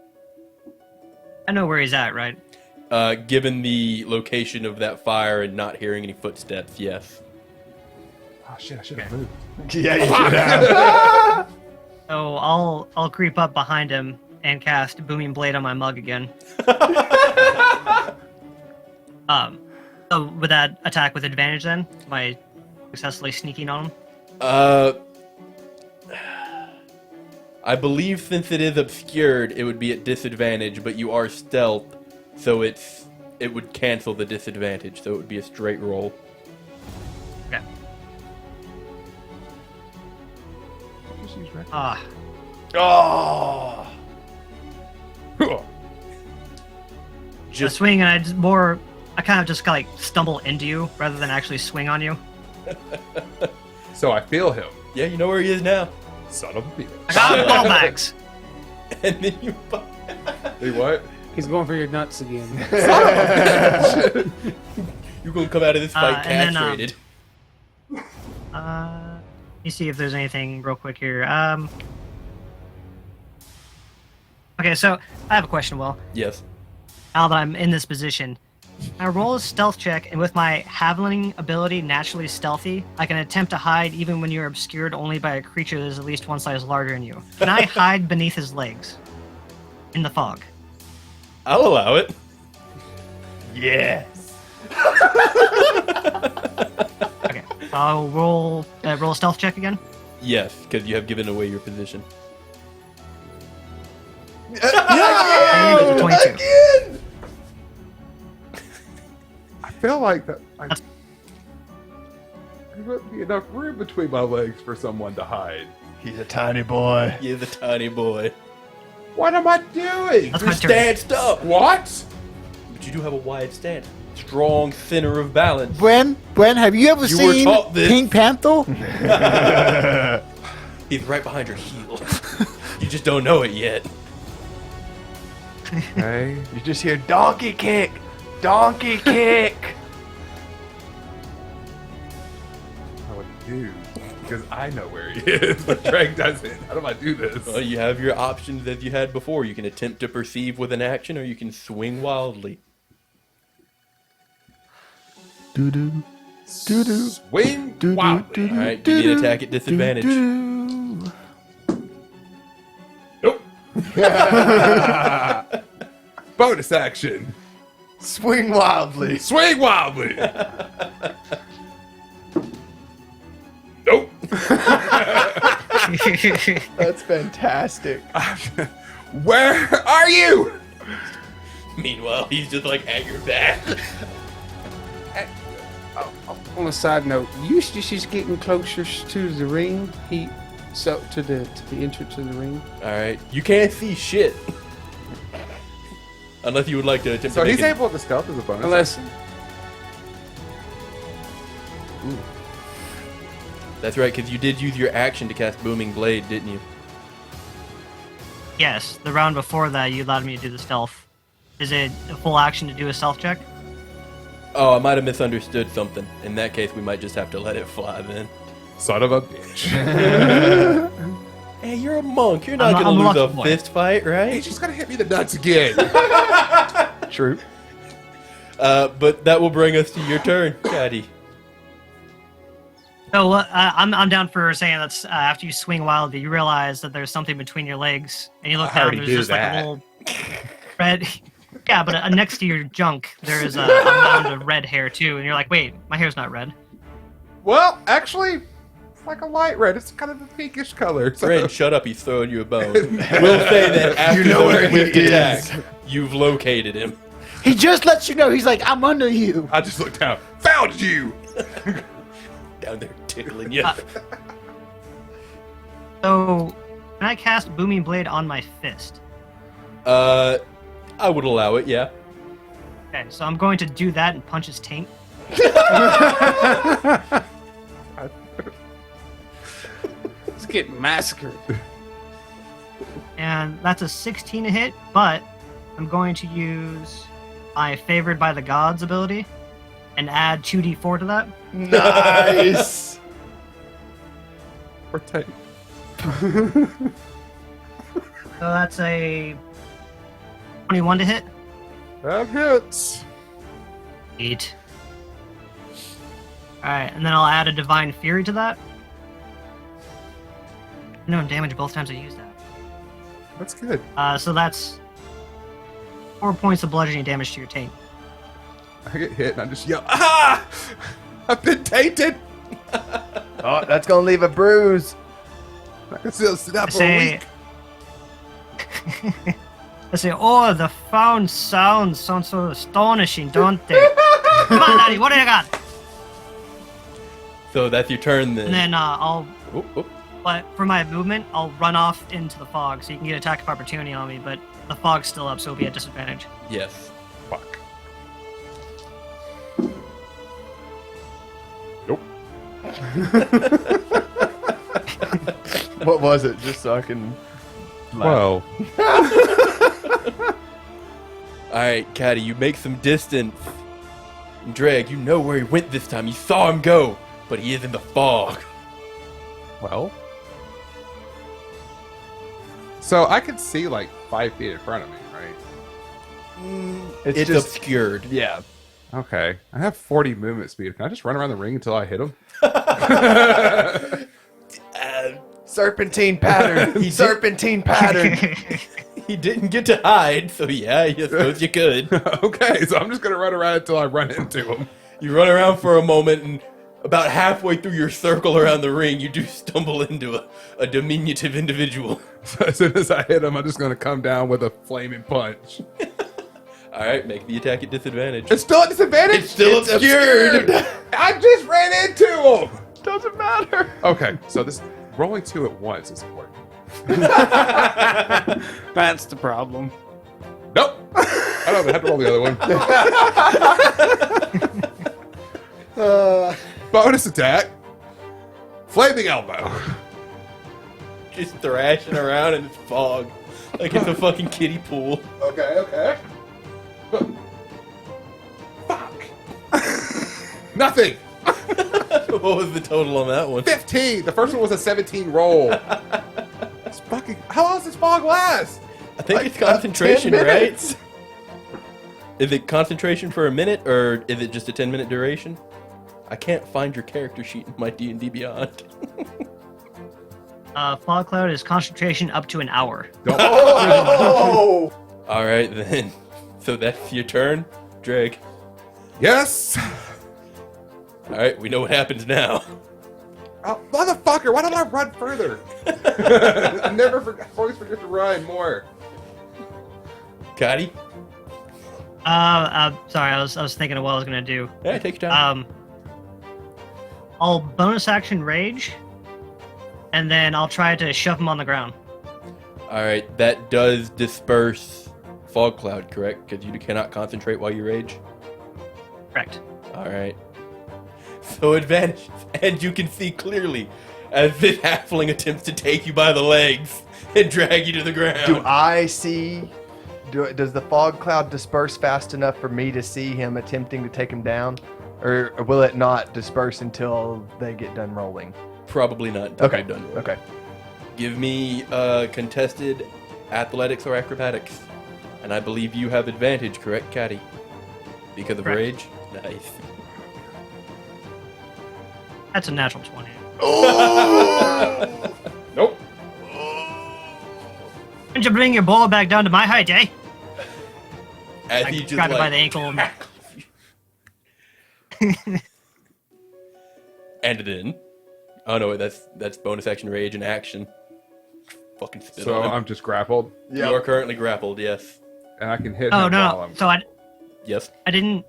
D: where he's at, right?
A: Given the location of that fire and not hearing any footsteps, yes.
C: Oh shit! I should have moved.
B: Yeah, you should have.
D: So I'll creep up behind him and cast Booming Blade on my mug again. So would that attack with advantage then? Am I successfully sneaking on him?
A: I believe since it is obscured, it would be at disadvantage, but you are stealth, so it would cancel the disadvantage, so it would be a straight roll.
D: Okay. Ah,
B: Oh.
D: I
A: Just
D: swing and I kind of just like stumble into you rather than actually swing on you.
C: So I feel him.
A: yeah, you know where he is now.
C: Son of a bitch.
D: I got ball bags.
A: And then you
C: Hey, what?
E: He's going for your nuts again.
A: you're gonna come out of this fight
D: And then,
A: castrated.
D: Let me see if there's anything real quick here. Okay, so I have a question, Will.
A: Yes.
D: Now that I'm in this position, I roll a stealth check, and with my Haviling ability, naturally stealthy, I can attempt to hide even when you're obscured only by a creature that is at least one size larger than you. Can I hide beneath his legs? In the fog?
A: I'll allow it.
B: Yes.
D: Okay. I'll roll a stealth check again.
A: Yes, because you have given away your position.
D: And it's a 22.
B: Again.
C: I feel like that.
D: That's-
C: There wouldn't be enough room between my legs for someone to hide.
B: He's a tiny boy.
A: You're the tiny boy.
C: What am I doing?
D: That's
A: You're
D: my turn.
A: stanced up.
C: What?
A: But you do have a wide stance. Strong center of balance.
F: Bren, have you ever
A: You were
F: seen
A: taught this.
F: Pink Panther?
A: He's right behind your heel. You just don't know it yet.
C: Okay.
B: You just hear donkey kick. Donkey kick.
C: I would do. because I know where he is, but Drake doesn't. How do I do this?
A: Well, you have your options as you had before. You can attempt to perceive with an action, or you can swing wildly.
B: Doo-doo. Doo-doo.
C: Swing
B: Doo-doo.
C: wildly.
B: Doo-doo.
A: All right, give me an attack at disadvantage.
B: Doo-doo.
C: Nope. Bonus action.
B: Swing wildly.
C: Swing wildly. Nope.
B: That's fantastic.
C: Where are you?
A: Meanwhile, he's just like at your back.
E: On a side note, usually she's getting closer to the ring. To the entrance of the ring.
A: All right, you can't see shit. Unless you would like to attempt
C: So
A: to make
C: he's
A: it.
C: able to stealth as a bonus.
E: Unless
A: That's right, because you did use your action to cast Booming Blade, didn't you?
D: Yes, the round before that, you allowed me to do the stealth. Is it a full action to do a stealth check?
A: Oh, I might have misunderstood something. In that case, we might just have to let it fly then.
C: Son of a bitch.
A: Hey, you're a monk. You're not
D: I'm
A: going to
D: a
A: lose a
D: lucky boy.
A: fist fight,
C: He's
A: right?
C: just gonna hit me in the nuts again.
B: True.
A: But that will bring us to your turn, Katy.
D: So I'm down for saying that's after you swing wildly, you realize that there's something between your legs, and you look
C: I
D: down.
C: already
D: There's
C: knew
D: just like
C: that.
D: a little red. Yeah, but next to your junk, there's a mound of red hair too, and you're like, wait, my hair's not red.
C: Well, actually, it's like a light red. It's kind of a pinkish color. So.
A: Ren, shut up. He's throwing you a bone. We'll say that after
B: You know
A: the
B: where he
A: whipped
B: is.
A: attack, you've located him.
F: He just lets you know. He's like, I'm under you.
C: I just looked down. Found you.
A: Down there tickling you.
D: So, can I cast Booming Blade on my fist?
A: I would allow it, yeah.
D: Okay, so I'm going to do that and punch his taint.
E: it's getting massacred.
D: And that's a 16 to hit, but I'm going to use my Favored by the Gods ability and add 2d4 to that.
B: Nice.
C: Or take.
D: So that's a 21 to hit.
C: That hits.
D: 8. Alright, and then I'll add a Divine Fury to that. No damage both times I use that.
C: That's good.
D: So that's 4 points of bludgeoning damage to your taint.
C: I get hit and I just yell, ah! I've been tainted.
B: Oh, that's gonna leave a bruise.
C: I can still sit up
D: I
C: for a
D: say,
C: week.
D: I say, oh, the found sounds sound so astonishing, don't they? Come on, Daddy, what do you got?
A: So that's your turn then.
D: And then I'll,
A: Oop, oop.
D: but for my movement, I'll run off into the fog, so you can get attack of opportunity on me, but the fog's still up, so it'll be at disadvantage.
A: Yes.
C: Fuck. Nope.
B: What was it? Just so I can.
C: Well,
A: Alright, Katy, you make some distance. And Drag, you know where he went this time. You saw him go, but he is in the fog.
C: well. So I can see like 5 feet in front of me, right?
A: It's
B: just
A: obscured.
B: yeah.
C: Okay. I have 40 movement speed. Can I just run around the ring until I hit him?
B: Serpentine pattern. Serpentine pattern.
A: He didn't get to hide, so yeah, I suppose you could.
C: Okay, so I'm just gonna run around until I run into him.
A: You run around for a moment, and about halfway through your circle around the ring, you do stumble into a diminutive individual.
C: So as soon as I hit him, I'm just gonna come down with a flaming punch.
A: Alright, make the attack at disadvantage.
C: It's still at disadvantage?
A: It's still obscured.
C: I just ran into him!
B: Doesn't matter.
C: Okay, so this rolling 2 at once is important.
E: That's the problem.
C: Nope! I don't have to roll the other one. Bonus attack. Flaming elbow.
A: Just thrashing around in this fog like it's a fucking kiddie pool.
C: Okay. Fuck. Nothing.
A: What was the total on that one?
C: 15. The first one was a 17 roll. It's fucking. How long does this fog last?
A: I think
B: Like,
A: it's concentration,
B: 10
A: right?
B: minutes.
A: Is it concentration for a minute, or is it just a 10-minute duration? I can't find your character sheet in my D&D Beyond.
D: Fog cloud is concentration up to an hour.
B: Oh!
A: All right, then. So that's your turn, Drake.
C: Yes.
A: All right, we know what happens now.
C: Oh, motherfucker! Why don't I run further? I always forget to run more.
A: Katy?
D: Sorry, I was thinking of what I was gonna do.
A: Yeah, take your time.
D: I'll bonus action rage, and then I'll try to shove him on the ground.
A: All right, that does disperse fog cloud, correct? Because you cannot concentrate while you rage.
D: Correct.
A: All right. So it vanishes, and you can see clearly as this halfling attempts to take you by the legs and drag you to the ground.
B: Do I see? Does the fog cloud disperse fast enough for me to see him attempting to take him down, or will it not disperse until they get done rolling?
A: Probably not. Until
B: Okay.
A: they're done.
B: Okay.
A: Give me contested athletics or acrobatics, and I believe you have advantage, correct, Katy? Because of
D: Correct.
A: rage. Nice.
D: That's a natural 20.
C: Nope.
D: Didn't you bring your ball back down to my height, eh?
A: As
D: I
A: he just
D: grabbed it by
A: like,
D: the ankle.
A: and then, oh no, wait, that's bonus action rage and action. Fucking spit
C: So
A: on him.
C: I'm just grappled,
A: You are currently grappled. Yes.
C: and I can hit
D: Oh
C: him
D: no,
C: while
D: no.
C: I'm.
D: So I
A: Yes.
D: didn't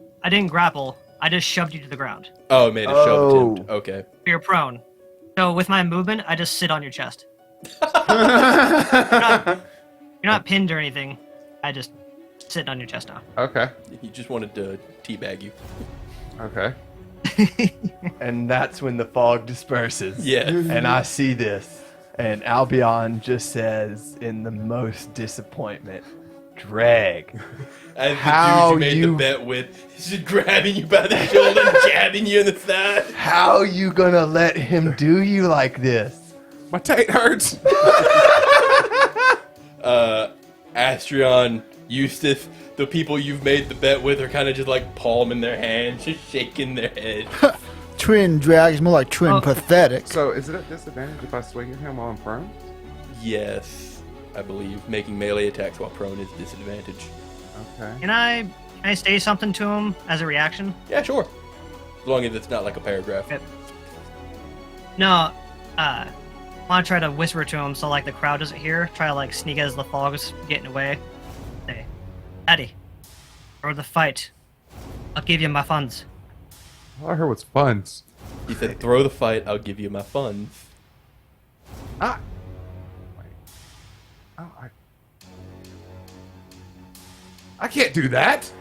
D: grapple. I just shoved you to the ground.
A: Oh, it made a shove attempt. Okay.
D: You're prone. So with my movement, I just sit on your chest. You're not pinned or anything. I just sit on your chest now.
C: Okay.
A: He just wanted to teabag you.
C: Okay.
B: And that's when the fog disperses.
A: Yeah.
B: And I see this, and Albion just says in the most disappointment, "Drag."
A: As the
B: How
A: dude you made
B: you-
A: the bet with, he's just grabbing you by the shoulder and jabbing you in the side.
B: How you gonna let him do you like this?
C: My taint hurts.
A: Astrion, Eustace, the people you've made the bet with are kind of just like palming their hands, just shaking their head.
F: Twin drag is more like twin
D: Oh.
F: pathetic.
C: So is it a disadvantage if I swing at him while I'm prone?
A: Yes, I believe making melee attacks while prone is disadvantage.
C: Okay.
D: Can I say something to him as a reaction?
A: Yeah, sure. As long as it's not like a paragraph.
D: Yep. No, I want to try to whisper to him so like the crowd doesn't hear. Try to like sneak as the fog is getting away. Say, Eddie, for the fight, I'll give you my funds.
C: All I heard was funds.
A: He said, throw the fight, I'll give you my funds.
C: Ah. Wait. Oh, I can't do that.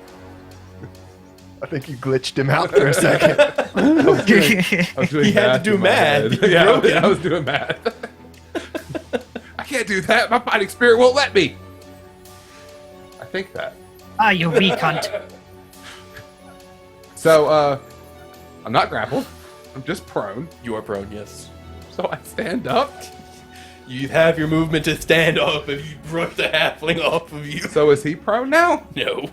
B: I think you glitched him out for a second.
C: I was doing
A: He had to
C: math
A: do
C: in my
A: math.
C: head.
A: He
C: Yeah,
A: broke it.
C: I was doing math. I can't do that. My fighting spirit won't let me. I think that.
D: Ah, you weak cunt.
C: So, I'm not grappled. I'm just prone.
A: You are prone, yes.
C: So I stand up.
A: You have your movement to stand up if you brush the halfling off of you.
C: So is he prone now?
A: No.
C: Well,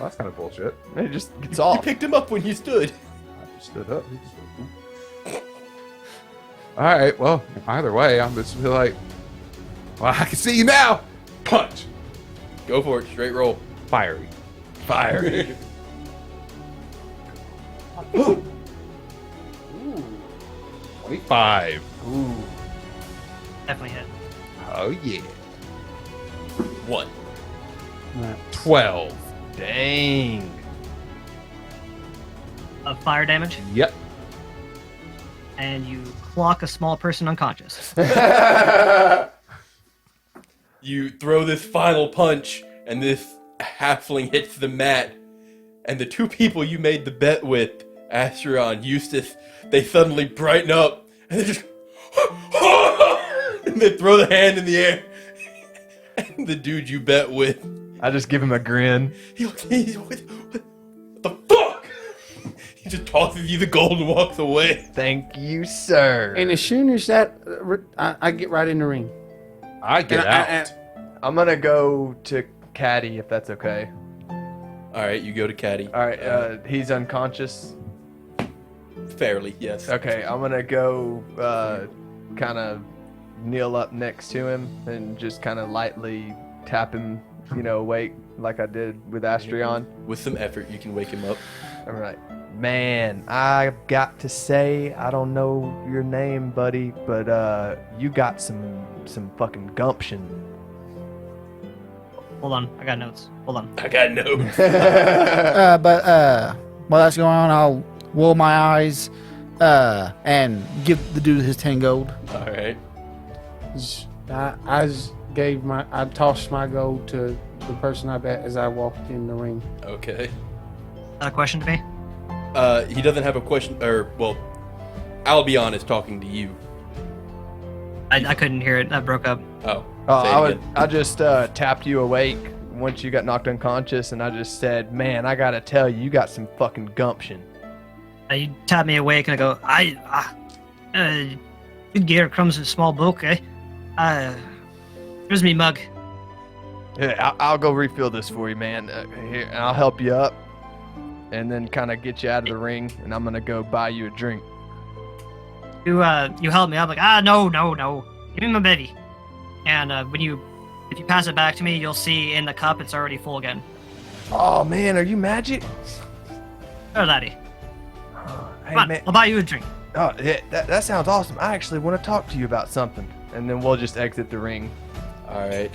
C: that's kind of bullshit.
B: It just gets
A: You
B: off.
A: picked him up when you stood.
C: I just stood up. He just- All right. Well, either way, I'm just be like, well, I can see you now. Punch.
A: Go for it, straight roll.
C: Fiery.
B: Fire.
C: Ooh. 25.
B: Ooh.
D: Definitely hit.
C: Oh yeah.
A: 1.
C: 12.
B: Dang.
D: Of fire damage,
C: Yep.
D: and you clock a small person unconscious.
A: You throw this final punch, and this halfling hits the mat. And the two people you made the bet with, Astrion, Eustace, they suddenly brighten up, and they just... and they throw the hand in the air. And the dude you bet with,
B: I just give him a grin.
A: he looks, what the fuck? He just tosses you the gold and walks away.
B: Thank you, sir.
E: And as soon as that, I get right in the ring.
C: I get
E: And
C: out.
B: I'm gonna go to Katy if that's okay.
A: All right, you go to Katy.
B: All right, he's unconscious.
A: Fairly, yes.
B: Okay, I'm gonna go kind of kneel up next to him and just kind of lightly tap him, awake like I did with Astrion.
A: With some effort, you can wake him up.
B: All right. Man, I've got to say, I don't know your name, buddy, but you got some fucking gumption.
D: Hold on, I got notes. Hold on.
A: I got notes.
F: But while that's going on, I'll roll my eyes and give the dude his 10 gold.
A: All right.
E: I tossed my gold to the person I bet as I walked in the ring.
A: Okay.
D: A question to me?
A: He doesn't have a question, Albion is talking to you.
D: I couldn't hear it. I broke up.
A: Oh. Say it again.
B: I just tapped you awake once you got knocked unconscious, and I just said, man, I gotta tell you, you got some fucking gumption.
D: You tap me awake, and I go, good gear comes in a small bulk, eh? Here's me mug.
B: Yeah, I'll go refill this for you, man. Here, and I'll help you up, and then kind of get you out of the ring, and I'm gonna go buy you a drink.
D: You help me up, like, no. Give me my baby. And if you pass it back to me, you'll see in the cup it's already full again.
B: Oh man, are you magic?
D: Oh, laddie.
B: Hey
D: Come on,
B: man.
D: I'll buy you a drink.
B: Oh, yeah, that sounds awesome. I actually want to talk to you about something, and then we'll just exit the ring.
A: All right.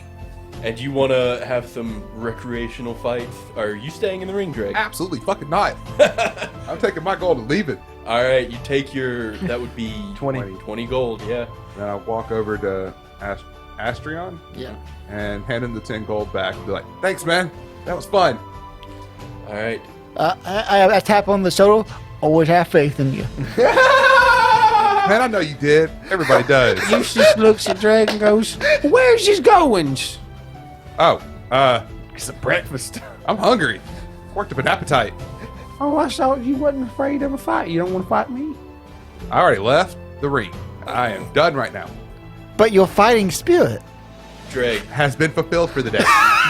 A: And you want to have some recreational fights? Are you staying in the ring, Drake?
C: Absolutely fucking not. I'm taking my gold and leaving.
A: All right, you take your, that would be
B: 20
A: gold, yeah.
C: Then I'll walk over to Astrion
F: Yeah.
C: and hand him the 10 gold back and be like, thanks, man. That was fun.
A: All right.
F: I tap on the shoulder. Always have faith in you.
C: Man, I know you did. Everybody does.
E: Eustace looks at Drake and goes, "Where's his goings?"
C: Oh,
B: It's a breakfast.
C: I'm hungry. Worked up an appetite.
E: Oh, I thought you wasn't afraid of a fight. You don't want to fight me?
C: I already left the ring. I am done right now.
F: But your fighting spirit.
A: Drake,
C: Has been fulfilled for the day.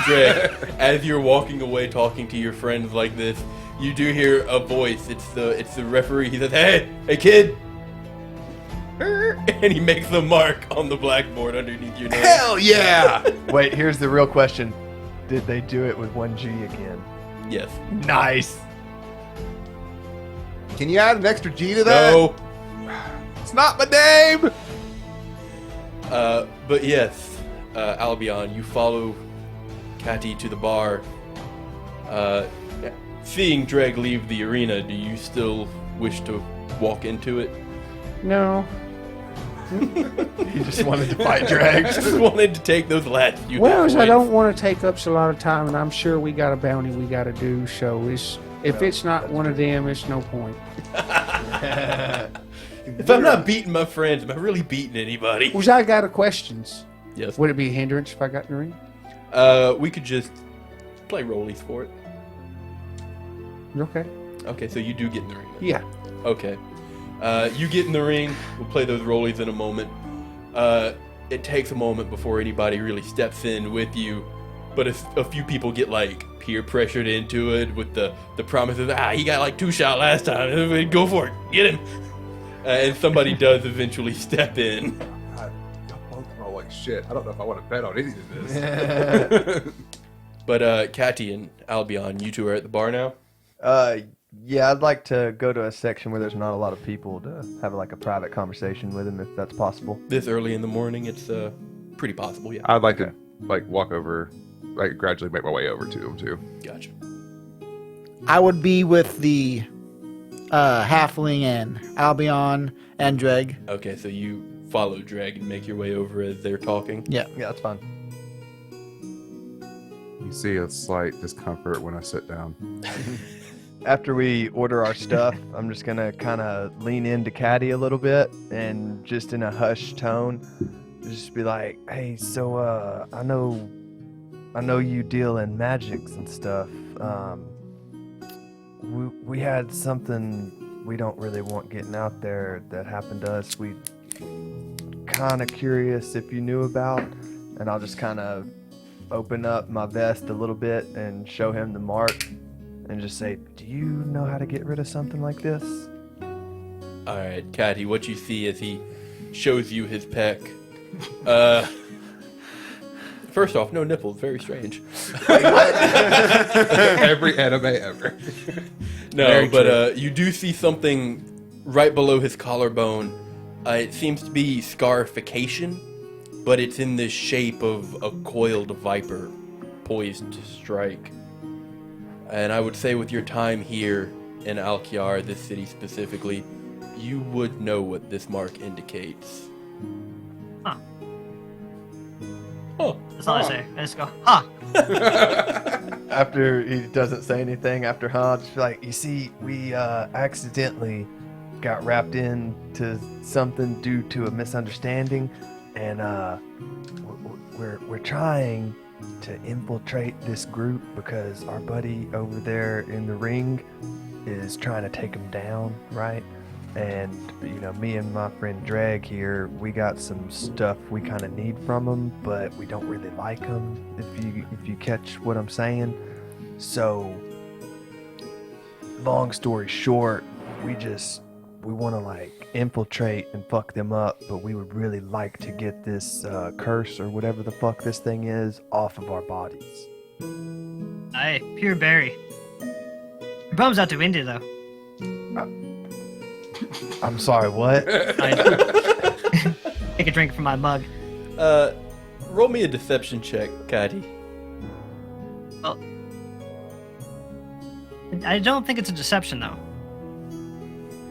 A: Drake, as you're walking away talking to your friends like this, you do hear a voice. It's the referee. He says, hey kid. And he makes the mark on the blackboard underneath your name.
C: Hell yeah!
B: Wait, here's the real question. Did they do it with 1G again?
A: Yes.
B: Nice.
C: Can you add an extra G to that?
A: No.
C: It's not my name!
A: But yes, Albion, you follow Katy to the bar. Seeing Dreg leave the arena, do you still wish to walk into it?
E: No.
B: He just wanted to fight Drags.
A: Just wanted to take those last few
E: Well,
A: points.
E: I don't want to take up a lot of time, and I'm sure we got a bounty we got to do. So if it's not one of them, it's no point.
A: If I'm not beating my friends, am I really beating anybody?
E: Was I got a questions?
A: Yes.
E: Would it be a hindrance if I got in the ring?
A: We could just play rollies for it.
E: Okay.
A: Okay, so you do get in the ring then.
E: Yeah.
A: Okay. You get in the ring. We'll play those rollies in a moment. It takes a moment before anybody really steps in with you, but a few people get like peer pressured into it with the promise of he got like 2 shot last time. Go for it, get him. And somebody does eventually step in.
C: God, y'all both roll like shit. I don't know if I want to bet on any of this.
A: But Katy and Albion, you two are at the bar now.
B: Yeah, I'd like to go to a section where there's not a lot of people to have like a private conversation with him, if that's possible.
A: This early in the morning, it's pretty possible. Yeah.
C: I'd like to walk over, gradually make my way over to him too.
A: Gotcha.
F: I would be with the halfling and Albion and Dreg.
A: Okay, so you follow Dreg and make your way over as they're talking.
F: Yeah.
B: Yeah, that's fine.
C: You see a slight discomfort when I sit down.
B: After we order our stuff, I'm just gonna kind of lean into Katy a little bit and just in a hushed tone, just be like, "Hey, so I know you deal in magics and stuff. We had something we don't really want getting out there. That happened to us. We kind of curious if you knew about, and I'll just kind of open up my vest a little bit and show him the mark and just say, do you know how to get rid of something like this?
A: All right, Katy, what you see as he shows you his peck. First off, no nipples. Very strange.
C: Every anime ever.
A: No,
E: Very
A: but you do see something right below his collarbone. It seems to be scarification, but it's in the shape of a coiled viper, poised to strike. And I would say with your time here in Alkiar, this city specifically, you would know what this mark indicates.
D: Huh.
A: Huh.
D: That's all I say. I just go, huh.
B: After he doesn't say anything, after just be like, you see, we accidentally got wrapped into something due to a misunderstanding, and we're trying to infiltrate this group because our buddy over there in the ring is trying to take him down, right? And me and my friend Drag here, we got some stuff we kind of need from him, but we don't really like him. If you catch what I'm saying. So, long story short, we want to infiltrate and fuck them up, but we would really like to get this curse or whatever the fuck this thing is off of our bodies.
D: Aye, pure berry. Your bum's out the window, though.
B: I'm sorry, what?
D: Take a drink from my mug.
A: Roll me a deception check, Katy.
D: Well, I don't think it's a deception, though.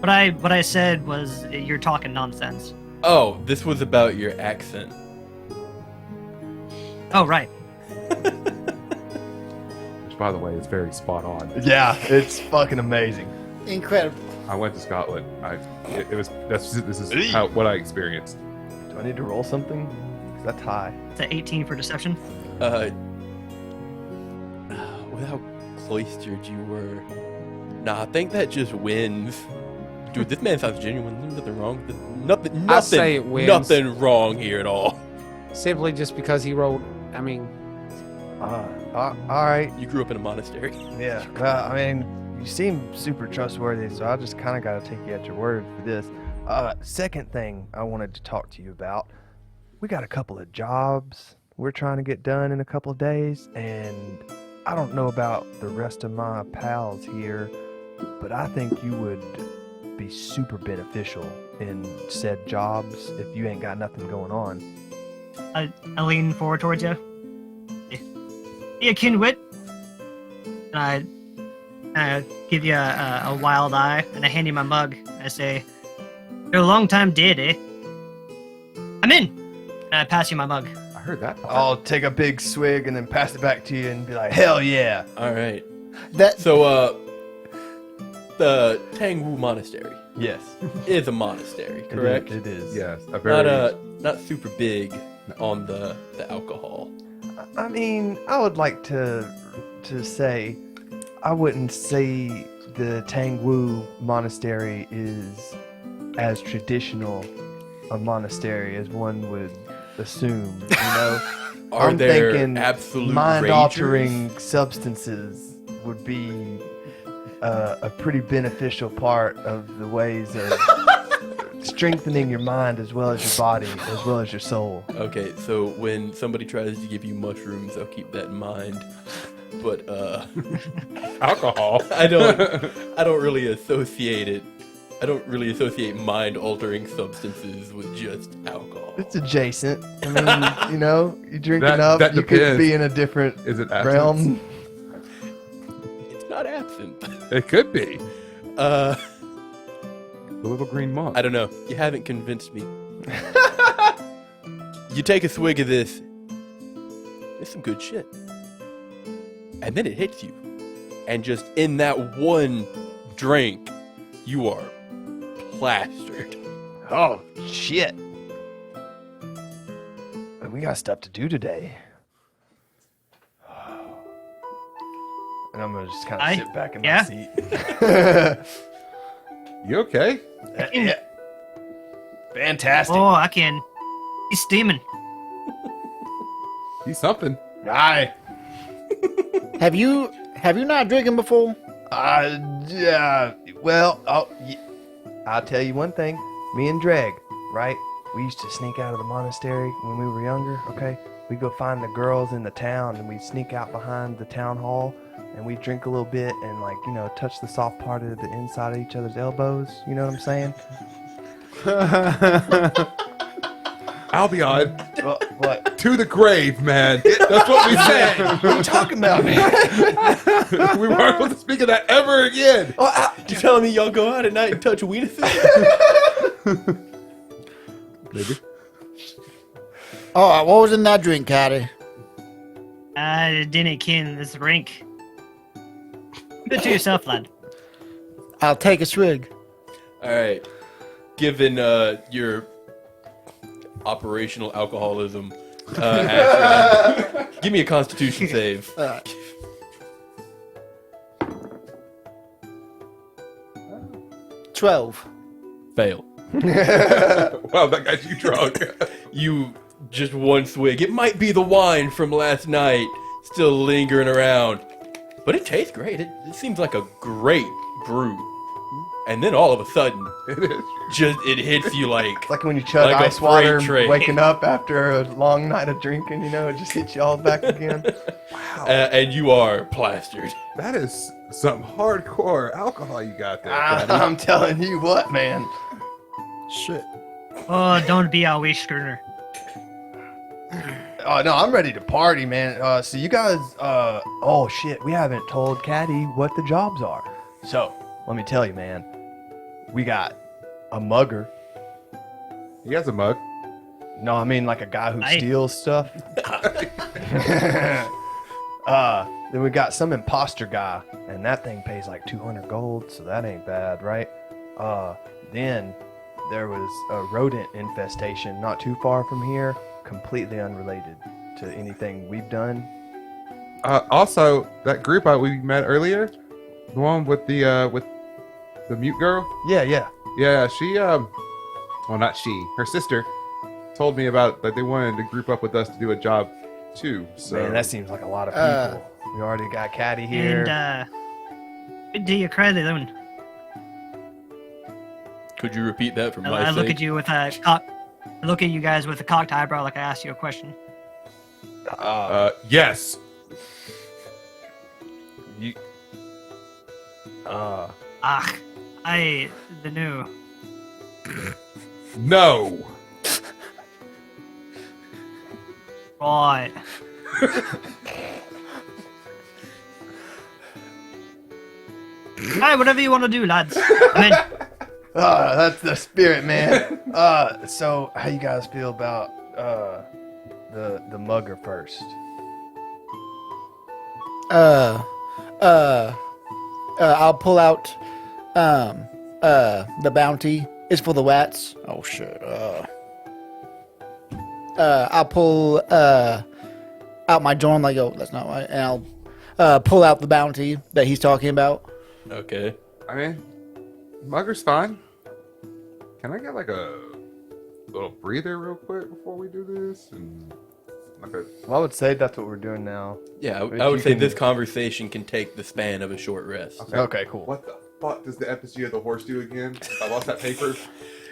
D: What I said was you're talking nonsense.
A: Oh, this was about your accent.
D: Oh, right.
C: Which, by the way, is very spot on.
B: Yeah, it's fucking amazing.
F: Incredible.
C: I went to Scotland. This is what I experienced.
B: Do I need to roll something? 'Cause that's high.
D: It's an 18 for deception.
A: With how cloistered you were. Nah, I think that just wins. Dude, this man sounds genuine. There's nothing wrong.
E: I say it wins.
A: Nothing wrong here at all.
E: Simply just because he rolled. I mean,
B: All right.
A: You grew up in a monastery.
B: Yeah. Well, I mean, you seem super trustworthy, so I just kind of got to take you at your word for this. Second thing I wanted to talk to you about, we got a couple of jobs we're trying to get done in a couple of days, and I don't know about the rest of my pals here, but I think you would be super beneficial in said jobs if you ain't got nothing going on.
D: I lean forward towards you. Yeah, Kinwit. And I give you a wild eye, and I hand you my mug. I say, "You're a long time dead, eh?" I'm in. And I pass you my mug.
C: I heard that.
B: I'll take a big swig and then pass it back to you and be like, hell yeah.
A: All right.
F: That
A: So, the Tangwu Monastery
B: Yes.
A: is a monastery, correct?
B: It is.
C: Yes, a very.
A: Not super big on the alcohol.
B: I mean, I would like to say, I wouldn't say the Tangwu Monastery is as traditional a monastery as one would assume, you know?
A: Are
B: I'm
A: there
B: thinking
A: absolute
B: mind-altering substances would be a pretty beneficial part of the ways of strengthening your mind as well as your body, as well as your soul.
A: Okay, so when somebody tries to give you mushrooms, I'll keep that in mind. But
C: Alcohol.
A: I don't really associate it. I don't really associate mind-altering substances with just alcohol.
B: It's adjacent. I mean, you know, you drink
C: That-
B: enough,
C: that
B: you could
C: depends.
B: be in a different
C: Is it
B: realm.
A: It's not absinthe.
C: It could be.
A: Uh,
C: The little green monk.
A: I don't know. You haven't convinced me. You take a swig of this. It's some good shit. And then it hits you. And just in that one drink, you are plastered.
B: Oh, shit. We got stuff to do today. And I'm going to just kind of
D: Aye.
B: sit back in
D: Yeah?
B: my seat.
C: You okay?
B: Yeah. Fantastic.
D: Oh, I can. He's steaming.
C: He's something.
B: Aye.
F: Have you not drinking before?
B: Yeah. Well, I'll tell you one thing. Me and Dreg, right? We used to sneak out of the monastery when we were younger, okay? We'd go find the girls in the town and we'd sneak out behind the town hall and we'd drink a little bit and, like, you know, touch the soft part of the inside of each other's elbows. You know what I'm saying?
C: Albion,
B: What?
C: to the grave, man. That's what we said.
B: What are you talking about, man?
C: We weren't supposed to speak of that ever again.
A: You telling me y'all go out at night and touch weenuses?
C: Maybe.
F: Oh, what was in that drink, Katy?
D: I didn't kin this rink. Good to yourself, lad.
F: I'll take a swig.
A: All right. Given your operational alcoholism, give me a Constitution save.
F: 12.
A: Fail.
C: Wow, that got you drunk.
A: You just one swig. It might be the wine from last night still lingering around, but it tastes great. It seems like a great brew. And then all of a sudden,
C: It is.
A: it hits you like
B: It's like when you chug
A: Like a
B: ice water,
A: freight train.
B: waking up after a long night of drinking, you know, it just hits you all back again.
A: and you are plastered.
C: That is some hardcore alcohol you got there, Katy.
B: I'm telling you what, man.
F: Shit.
D: Oh, don't be a wish schooner.
B: Oh, no, I'm ready to party, man. So you guys, oh shit, we haven't told Katy what the jobs are. So, let me tell you, man. We got a mugger.
C: He has a mug.
B: No, I mean like a guy who
D: Aye.
B: steals stuff. Then we got some imposter guy, and that thing pays like 200 gold, so that ain't bad, right? Then there was a rodent infestation not too far from here, completely unrelated to anything we've done.
C: Also, that group we met earlier, the one with the mute girl.
B: Yeah.
C: Yeah, she well, not she, her sister told me about that they wanted to group up with us to do a job too. So
B: Man, that seems like a lot of people. We already got Katy here.
D: And, good to your credit, then.
A: Could you repeat that for my
D: I look
A: sake?
D: at you with a cock. I look at you guys with a cocked eyebrow, like I asked you a question.
C: yes.
B: You,
D: Ah, the new.
C: No.
D: Right. Hey, whatever you want to do, lads. I mean,
B: that's the spirit, man. So how you guys feel about the mugger first?
F: I'll pull out the bounty is for the rats. Oh shit. I'll pull out my joint, like, oh, that's not right, and I'll pull out the bounty that he's talking about.
A: Okay.
C: I mean, mugger's fine. Can I get like a little breather real quick before we do this? And like a
B: Well, I would say that's what we're doing now.
A: Yeah,
B: If
A: I would
B: you
A: say
B: can-
A: this conversation can take the span of a short rest.
B: Okay, cool.
C: What the fuck does the effigy of the horse do again? I lost that paper.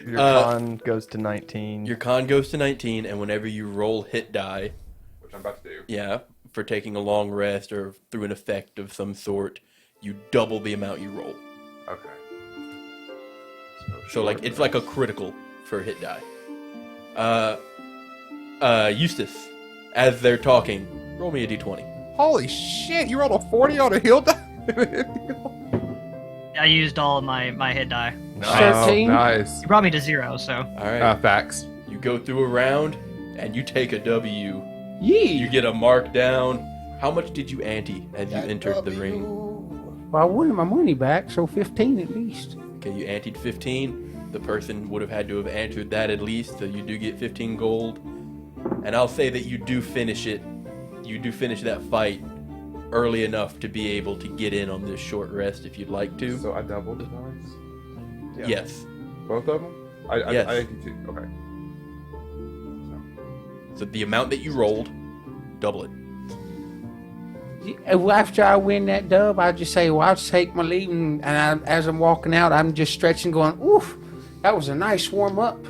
B: Your con goes to 19.
A: Your con goes to 19, and whenever you roll hit die,
C: Which I'm about to do.
A: yeah, for taking a long rest or through an effect of some sort, you double the amount you roll.
C: Okay.
A: So like it's like a critical for hit die. Eustace, as they're talking, roll me a d20.
C: Holy shit! You rolled a 40 on a heal die.
D: I used all of my hit die.
B: Nice.
E: 13.
C: Nice.
D: You brought me to 0, so.
A: All right,
C: Facts.
A: you go through a round, and you take a W.
E: Yee.
A: You get a mark down. How much did you ante as you entered the ring?
E: Well, I wanted my money back, so 15 at least.
A: Okay, you anteed 15. The person would have had to have answered that at least, so you do get 15 gold. And I'll say that you do finish it. You do finish that fight early enough to be able to get in on this short rest if you'd like to.
C: So I doubled it once.
B: Yeah.
A: Yes.
C: Both of them?
A: Yes.
C: I ate the 2. Okay.
A: So the amount that you rolled, double it.
E: After I win that dub, I just say, well, I'll take my leave. And as I'm walking out, I'm just stretching, going, oof, that was a nice warm up.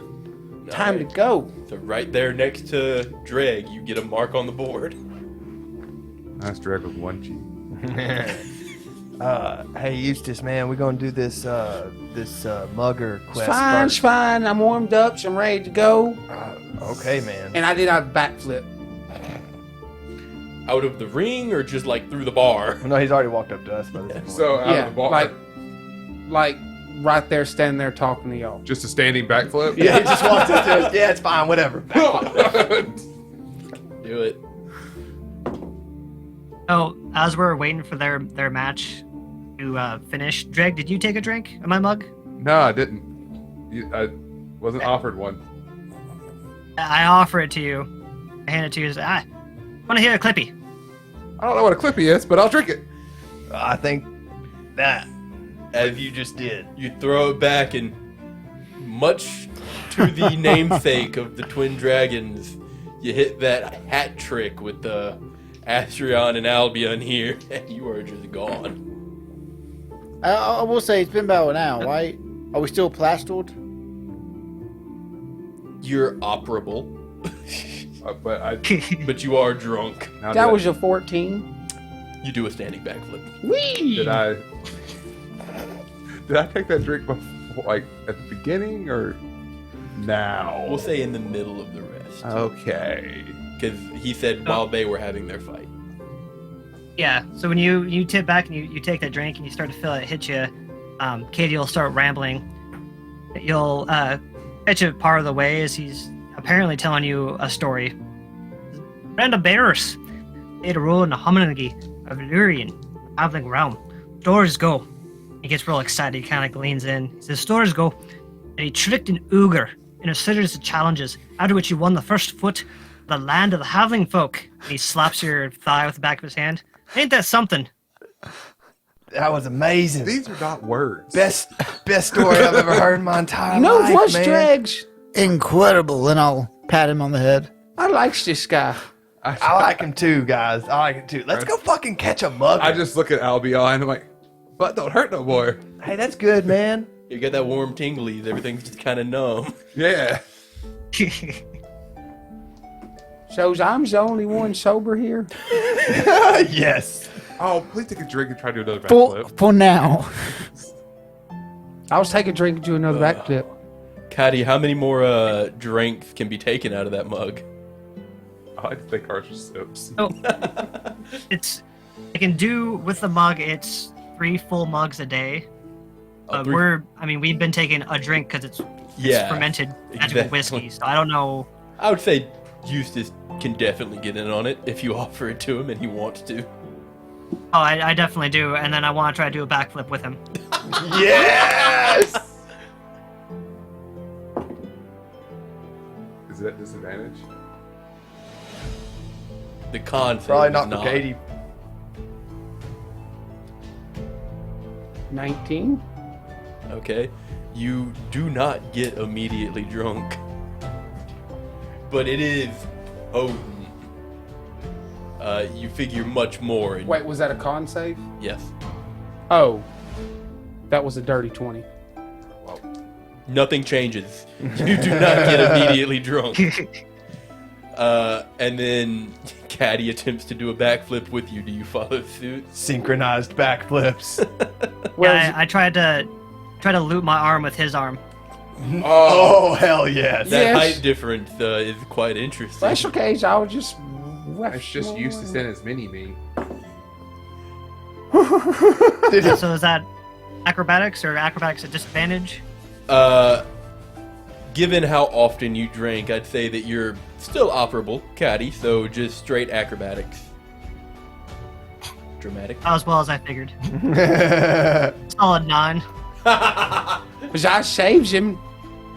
E: Time to
A: Alright.
E: go.
A: So right there next to Dreg, you get a mark on the board.
C: Nice drag with 1 G.
B: Hey Eustace, man, we're gonna do this mugger
E: It's
B: quest
E: fine, it's
B: first.
E: fine. I'm warmed up, so I'm ready to go.
B: Okay, man.
E: And I did a backflip.
A: Out of the ring or just like through the bar?
B: No, he's already walked up to us by this point.
C: So out
E: Yeah,
C: of the ball,
E: like right there, standing there talking to y'all.
C: just a standing backflip.
B: Yeah, he just walked up to us. Yeah, it's fine, whatever.
A: Do it.
D: Oh, as we're waiting for their match to finish, Dreg, did you take a drink of my mug?
C: No, I didn't. I wasn't offered one.
D: I offer it to you. I hand it to you. I want to hear a clippy.
C: I don't know what a clippy is, but I'll drink it.
B: I think that, as you just did.
A: You throw it back, and much to the namesake of the Twin Dragons, you hit that hat trick with the Astrion and Albion here, and you are just gone.
F: I will say it's been about an hour, right? Are we still plastered?
A: You're operable, but you are drunk.
C: Now
E: That
C: did
E: was a 14.
A: You do a standing backflip.
E: Whee!
C: Did I take that drink before, like at the beginning or now?
A: We'll say in the middle of the rest.
C: Okay.
A: Because he said while they were having their fight.
D: Yeah, so when you tip back and you take that drink and you start to feel it hit you, Katy will start rambling. You'll catch it part of the way as he's apparently telling you a story. Random bearers made a rule in the hominigi of Illyrian, traveling realm. Stories go. He gets real excited, he kind of like leans in. He says, stories go that he tricked an Uger in a series of challenges, after which he won the first foot of the land of the Halfling folk. And he slaps your thigh with the back of his hand. Ain't that something?
B: That was amazing.
C: These are not words.
B: Best story I've ever heard in my entire
E: You know
B: life,
E: what's
B: man.
E: Dregs?
F: Incredible. And I'll pat him on the head.
E: I likes this guy.
B: I like him too, guys. I like him too. Let's go fucking catch a mugger.
C: I just look at Albion and I'm like, butt don't hurt no more.
B: Hey, that's good, man.
A: You get that warm tinglies, everything's just kind of numb.
C: Yeah.
E: So I'm the only one sober here?
B: Yes.
C: Oh, please take a drink and try to do another
F: For,
C: backflip.
F: for now.
E: I'll take a drink and do another backflip.
A: Katy, how many more drinks can be taken out of that mug?
C: I like to take harsher sips.
D: Oh, I can do with the mug. It's 3 full mugs a day.
A: Oh,
D: We've been taking a drink because it's
A: Yeah,
D: fermented magical
A: exactly.
D: whiskey. So I don't know.
A: I would say Eustace can definitely get in on it if you offer it to him and he wants to.
D: Oh, I definitely do. And then I want to try to do a backflip with him.
B: Yes.
C: Is it at disadvantage?
A: The con
B: Probably
A: save
B: not
A: is
B: for Katie.
E: 19.
A: Okay. You do not get immediately drunk. But it is potent. You figure much more.
E: Wait, was that a con save?
A: Yes.
E: Oh. That was a dirty 20.
A: Nothing changes. You do not get immediately drunk. And then Katy attempts to do a backflip with you. Do you follow suit?
B: Synchronized backflips.
D: Yeah, I tried to loop my arm with his arm.
B: Oh, hell yes.
A: That
E: Yes.
A: height difference is quite interesting.
E: That's okay, I'll just...
C: It's just used to send his mini-me.
D: So is that acrobatics or acrobatics at disadvantage?
A: Given how often you drink, I'd say that you're still operable, Katy, so just straight acrobatics. Dramatic.
D: As well as I figured. Solid 9.
E: Because I saves him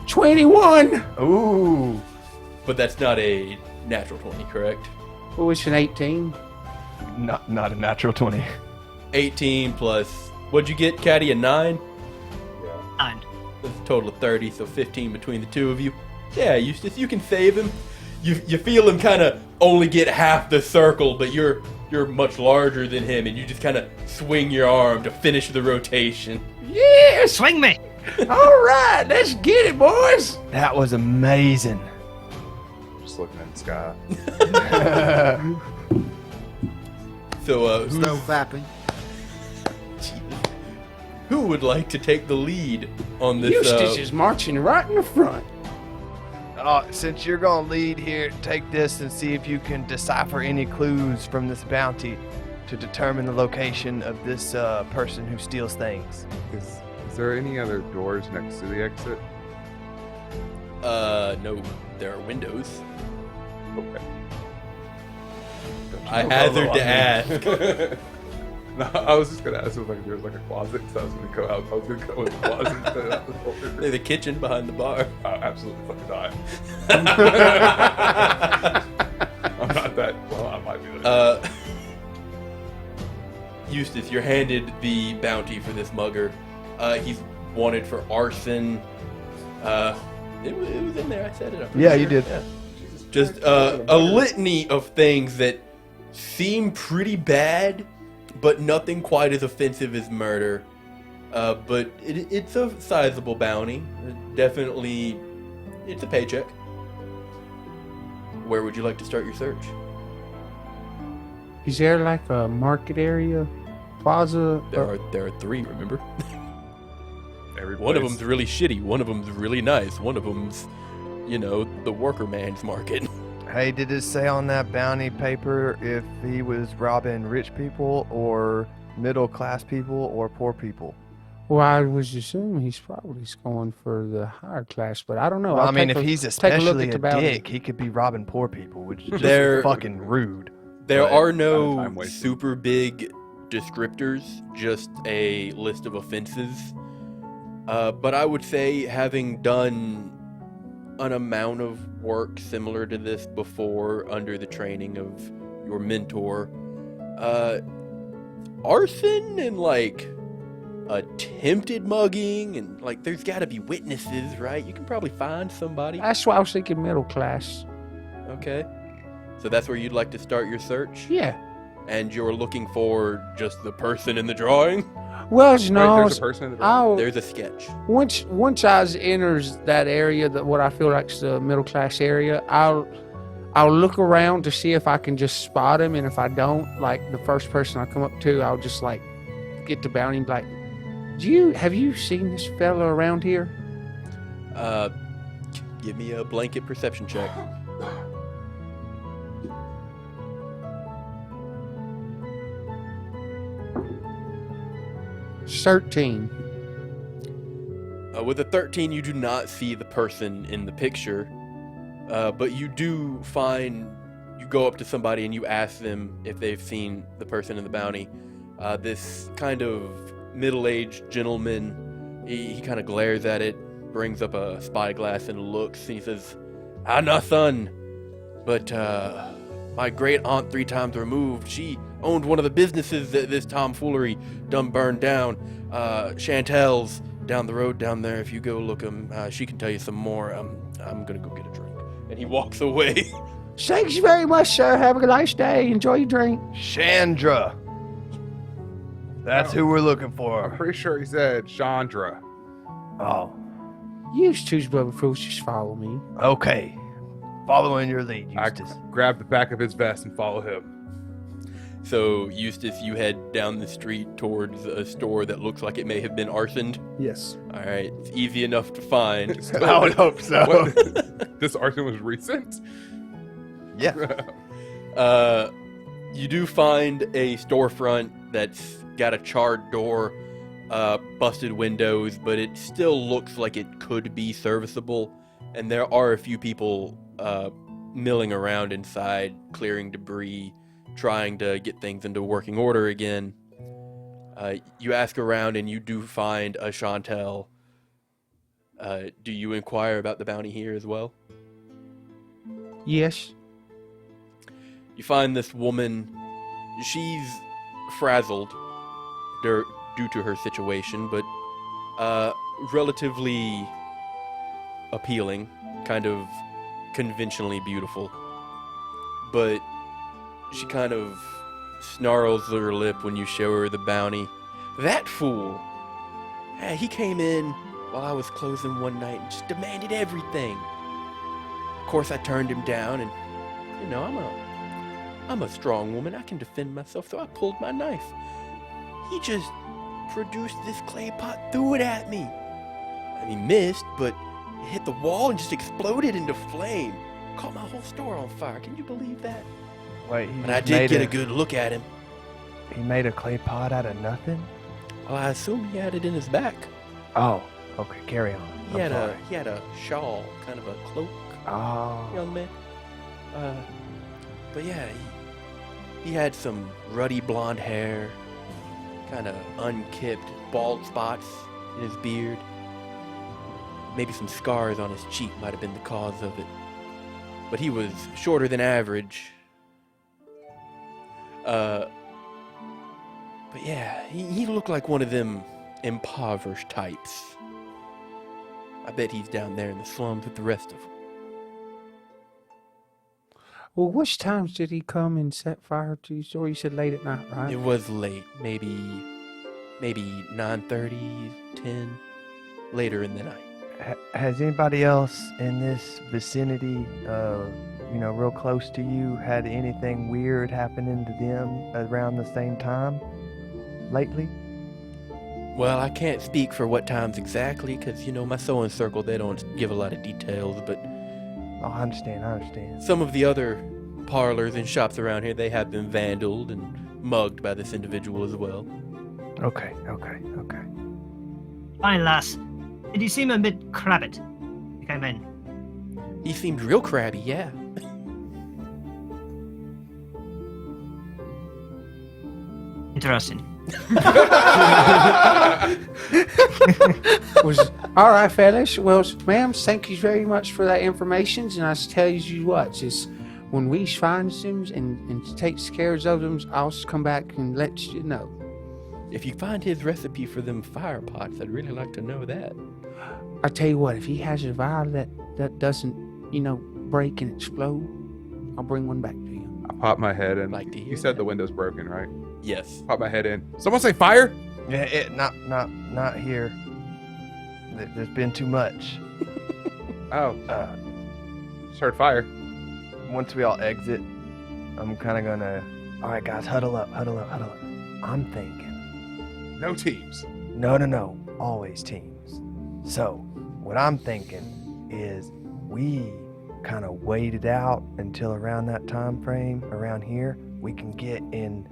E: 21.
B: Ooh.
A: But that's not a natural 20, correct?
E: Oh, it's an 18.
B: Not a natural 20.
A: 18 plus... What'd you get, Katy? A 9?
D: 9.
A: That's a total of 30, so 15 between the two of you. Yeah, Eustace, you can save him. You feel him kind of only get half the circle, but you're much larger than him, and you just kind of swing your arm to finish the rotation.
E: Yes!
D: Swing me!
E: All right, let's get it, boys!
B: That was amazing.
C: Just looking in the sky.
A: So,
F: Snow clapping.
A: who would like to take the lead on this?
E: Eustace is marching right in the front.
B: Since you're going to lead here, take this and see if you can decipher any clues from this bounty to determine the location of this person who steals things.
C: Is there any other doors next to the exit?
A: No, there are windows.
C: Okay.
A: I hazard to ask.
C: No, I was just gonna ask if there was like a closet, so I was gonna go out. I was gonna go in the closet instead of the door.
A: There's a kitchen behind the bar.
C: Absolutely fucking not. I'm not that. Well, I might be that.
A: Eustace, you're handed the bounty for this mugger. He's wanted for arson. It was in there. I said it.
B: Yeah, you did.
A: Yeah. Just a litany of things that seem pretty bad, but nothing quite as offensive as murder. But it's a sizable bounty. Definitely, it's a paycheck. Where would you like to start your search?
E: Is there like a market area, plaza?
A: There are three, remember?
C: Every
A: One of
C: place.
A: them's really shitty, one of them's really nice, one of them's, the worker man's market.
B: Hey, did it say on that bounty paper if he was robbing rich people or middle class people or poor people?
E: Well, I was assuming he's probably going for the higher class, but I don't know.
B: Well, I
E: I'll
B: mean,
E: take
B: if
E: a-
B: he's
E: take a look
B: especially
E: at
B: a
E: the bounty.
B: dick, he could be robbing poor people, which is just
A: They're-
B: fucking rude.
A: There
B: But
A: are
C: time
A: no
C: wasted.
A: super big descriptors, just a list of offenses. But I would say, having done an amount of work similar to this before under the training of your mentor, arson and attempted mugging and there's got to be witnesses, right? You can probably find somebody.
E: That's why I was thinking middle class.
A: Okay. So that's where you'd like to start your search?
E: Yeah.
A: And you're looking for just the person in the drawing?
E: Well,
C: Wait,
E: no.
C: there's a person in the door.
E: I'll,
A: There's a sketch.
E: once I enters that area, that what I feel like's the middle class area, I'll look around to see if I can just spot him, and if I don't, the first person I come up to, I'll just get the bounty and be like, have you seen this fella around here?
A: Give me a blanket perception check.
E: $13.
A: With a 13, you do not see the person in the picture, but you do you go up to somebody and you ask them if they've seen the person in the bounty. This kind of middle-aged gentleman, he kind of glares at it, brings up a spyglass and looks, and he says, nothing, but my great aunt 3 times removed, she owned one of the businesses that this tomfoolery done burned down. Chantel's down the road down there. If you go look she can tell you some more. I'm gonna go get a drink. And he walks away.
E: Thanks very much, sir. Have a nice day. Enjoy your drink.
B: Chandra. That's who we're looking
C: I'm
B: for.
C: pretty sure he said Chandra.
B: Oh,
E: You two brother fools, just follow me.
B: okay. Following your lead,
C: I
B: Eustace.
C: grab the back of his vest and follow him.
A: So, Eustace, you head down the street towards a store that looks like it may have been arsoned.
E: Yes.
A: All right, it's easy enough to find.
B: I would hope so.
C: What? This arson was recent?
B: Yeah.
A: You do find a storefront that's got a charred door, busted windows, but it still looks like it could be serviceable. And there are a few people milling around inside, clearing debris, trying to get things into working order again. You ask around and you do find a Chantel. Do you inquire about the bounty here as well?
E: Yes.
A: You find this woman. She's frazzled due to her situation, but Relatively appealing, kind of conventionally beautiful. But she kind of snarls her lip when you show her the bounty. That fool! He came in while I was closing one night and just demanded everything. Of course, I turned him down, and I'm a strong woman. I can defend myself, so I pulled my knife. He just produced this clay pot, threw it at me. I mean, missed, but it hit the wall and just exploded into flame. Caught my whole store on fire. Can you believe that?
B: Wait,
A: But I did get a good look at him.
B: He made a clay pot out of nothing?
A: Well, I assume he had it in his back.
B: Oh, okay, carry on.
A: He had a shawl, kind of a cloak,
B: Oh.
A: young man. But yeah, he had some ruddy blonde hair, kind of unkempt, bald spots in his beard. Maybe some scars on his cheek might have been the cause of it. But he was shorter than average. But yeah, he looked like one of them impoverished types. I bet he's down there in the slums with the rest of them.
E: Well, which times did he come and set fire to your store? You said late at night, right?
A: It was late, maybe 9:30, 10, later in the night.
B: Has anybody else in this vicinity, real close to you, had anything weird happening to them around the same time lately?
A: Well, I can't speak for what times exactly, because, my sewing circle, they don't give a lot of details, but
B: Oh, I understand.
A: some of the other parlors and shops around here, they have been vandaled and mugged by this individual as well.
B: Okay.
D: Fine, lass. Did he seem a bit crabbit? He came in.
A: He seemed real crabby, yeah.
D: Interesting.
E: All right, fellas. Well, ma'am, thank you very much for that information. And I tell you what, just when we find them and takes care of them, I'll come back and let you know.
A: If you find his recipe for them fire pots, I'd really like to know that.
E: I tell you what, if he has a vial that doesn't, break and explode, I'll bring one back to you.
C: I pop my head in.
A: Like to hear
C: You said
A: that.
C: the window's broken, right?
A: Yes.
C: Pop my head in. Someone say fire?
B: Yeah, not here. There's been too much.
C: Oh, just heard fire.
B: Once we all exit, I'm kind of gonna. All right, guys, huddle up. I'm thinking.
C: No teams.
B: No. Always teams. So, what I'm thinking is we kind of wait it out until around that time frame around here. We can get in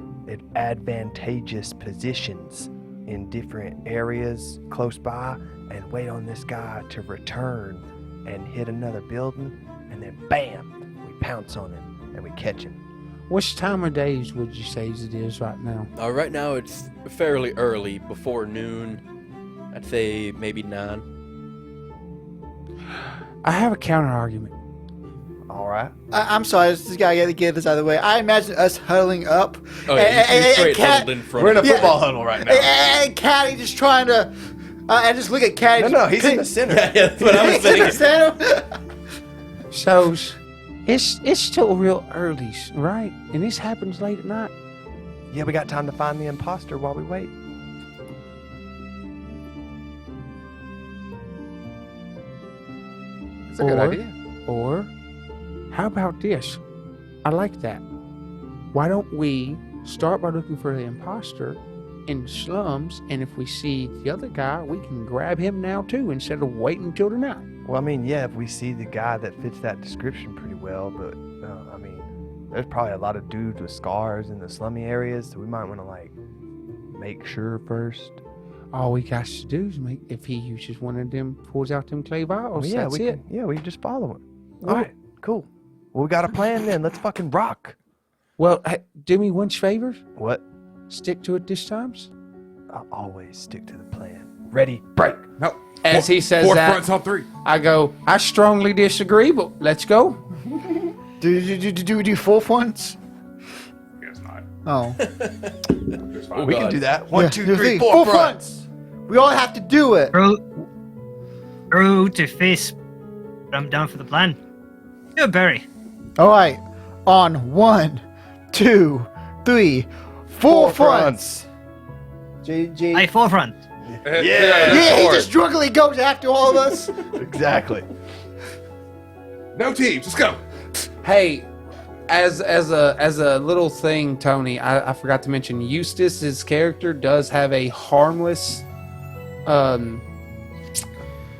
B: advantageous positions in different areas close by and wait on this guy to return and hit another building, and then bam, we pounce on him and we catch him.
E: Which time of days would you say it is right now?
A: Right now it's fairly early, before noon. I'd say maybe 9.
E: I have a counter argument.
B: All right.
F: I'm sorry, this guy got to get this out of the way. I imagine us huddling up.
A: Oh, yeah, you straight
F: Cat-
A: huddled in front
B: We're in
A: of
B: a
A: him.
B: football huddle right now.
F: And Katy just trying to. I just look at Katy.
B: No, he's in the center.
A: Yeah, that's what I was thinking.
E: So it's still real early, right? And this happens late at night.
B: Yeah, we got time to find the imposter while we wait.
C: It's a good idea.
E: Or how about this? I like that. Why don't we start by looking for the imposter in the slums, and if we see the other guy, we can grab him now too instead of waiting until the night.
B: Well, I mean, yeah, if we see the guy that fits that description pretty well, but there's probably a lot of dudes with scars in the slummy areas, so we might want to make sure first.
E: All we got to do is if he uses one of them, pulls out them clay vials.
B: Well, yeah,
E: that's
B: we
E: it.
B: can just follow him.
E: Well-
B: All right, cool. Well, we got a plan then. Let's fucking rock.
E: Well, hey, do me one favor.
B: What?
E: Stick to it this time.
B: I'll always stick to the plan. Ready, break.
C: No.
E: As he says
C: Fourth
E: that,
C: front, top 3.
E: I go, I strongly disagree, but let's go.
F: Do you do fourth ones?
C: Guess not.
F: Oh.
C: Just fine.
B: We can
A: God.
B: do that. One,
F: Yeah,
B: two,
F: do
B: three,
F: three.
B: four
F: Four
B: fronts.
F: We all have to do it.
D: True to face, but I'm down for the plan. Do it, Barry.
F: All right. On 1, 2, 3, 4 fronts. JJ.
D: Aye, forefront.
F: Yeah, he just drunkenly goes after all of us.
B: Exactly.
C: No teams. Let's go.
E: Hey, as a little thing, Tony, I forgot to mention Eustace's character does have a harmless,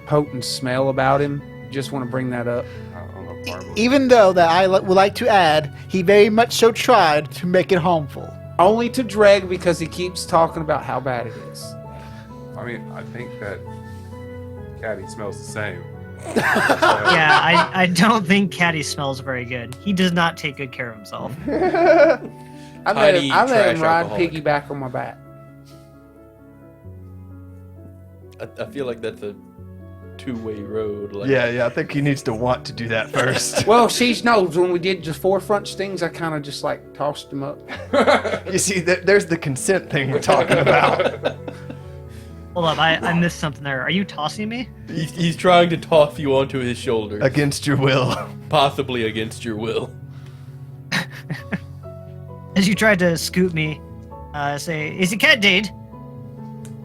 E: potent smell about him. Just want to bring that up.
C: I don't know if Marvel-
F: Even though that I would like to add, he very much so tried to make it harmful.
E: Only to Dreg because he keeps talking about how bad it is.
C: I mean, I think that Katy smells the same.
D: Yeah, I don't think Katy smells very good. He does not take good care of himself.
E: I let
A: Tiny
E: him ride
A: trash alcoholic.
E: piggyback on my back.
A: I feel like that's a two-way road. Like,
B: Yeah, I think he needs to want to do that first.
E: Well, she knows when we did the forefront stings, I kind of just like tossed him up.
B: You see, there's the consent thing we're talking about.
D: Hold up, I missed something there. Are you tossing me?
A: He's trying to toss you onto his shoulder,
B: Against your will.
A: possibly against your will.
D: As you tried to scoot me, say, is it cat date?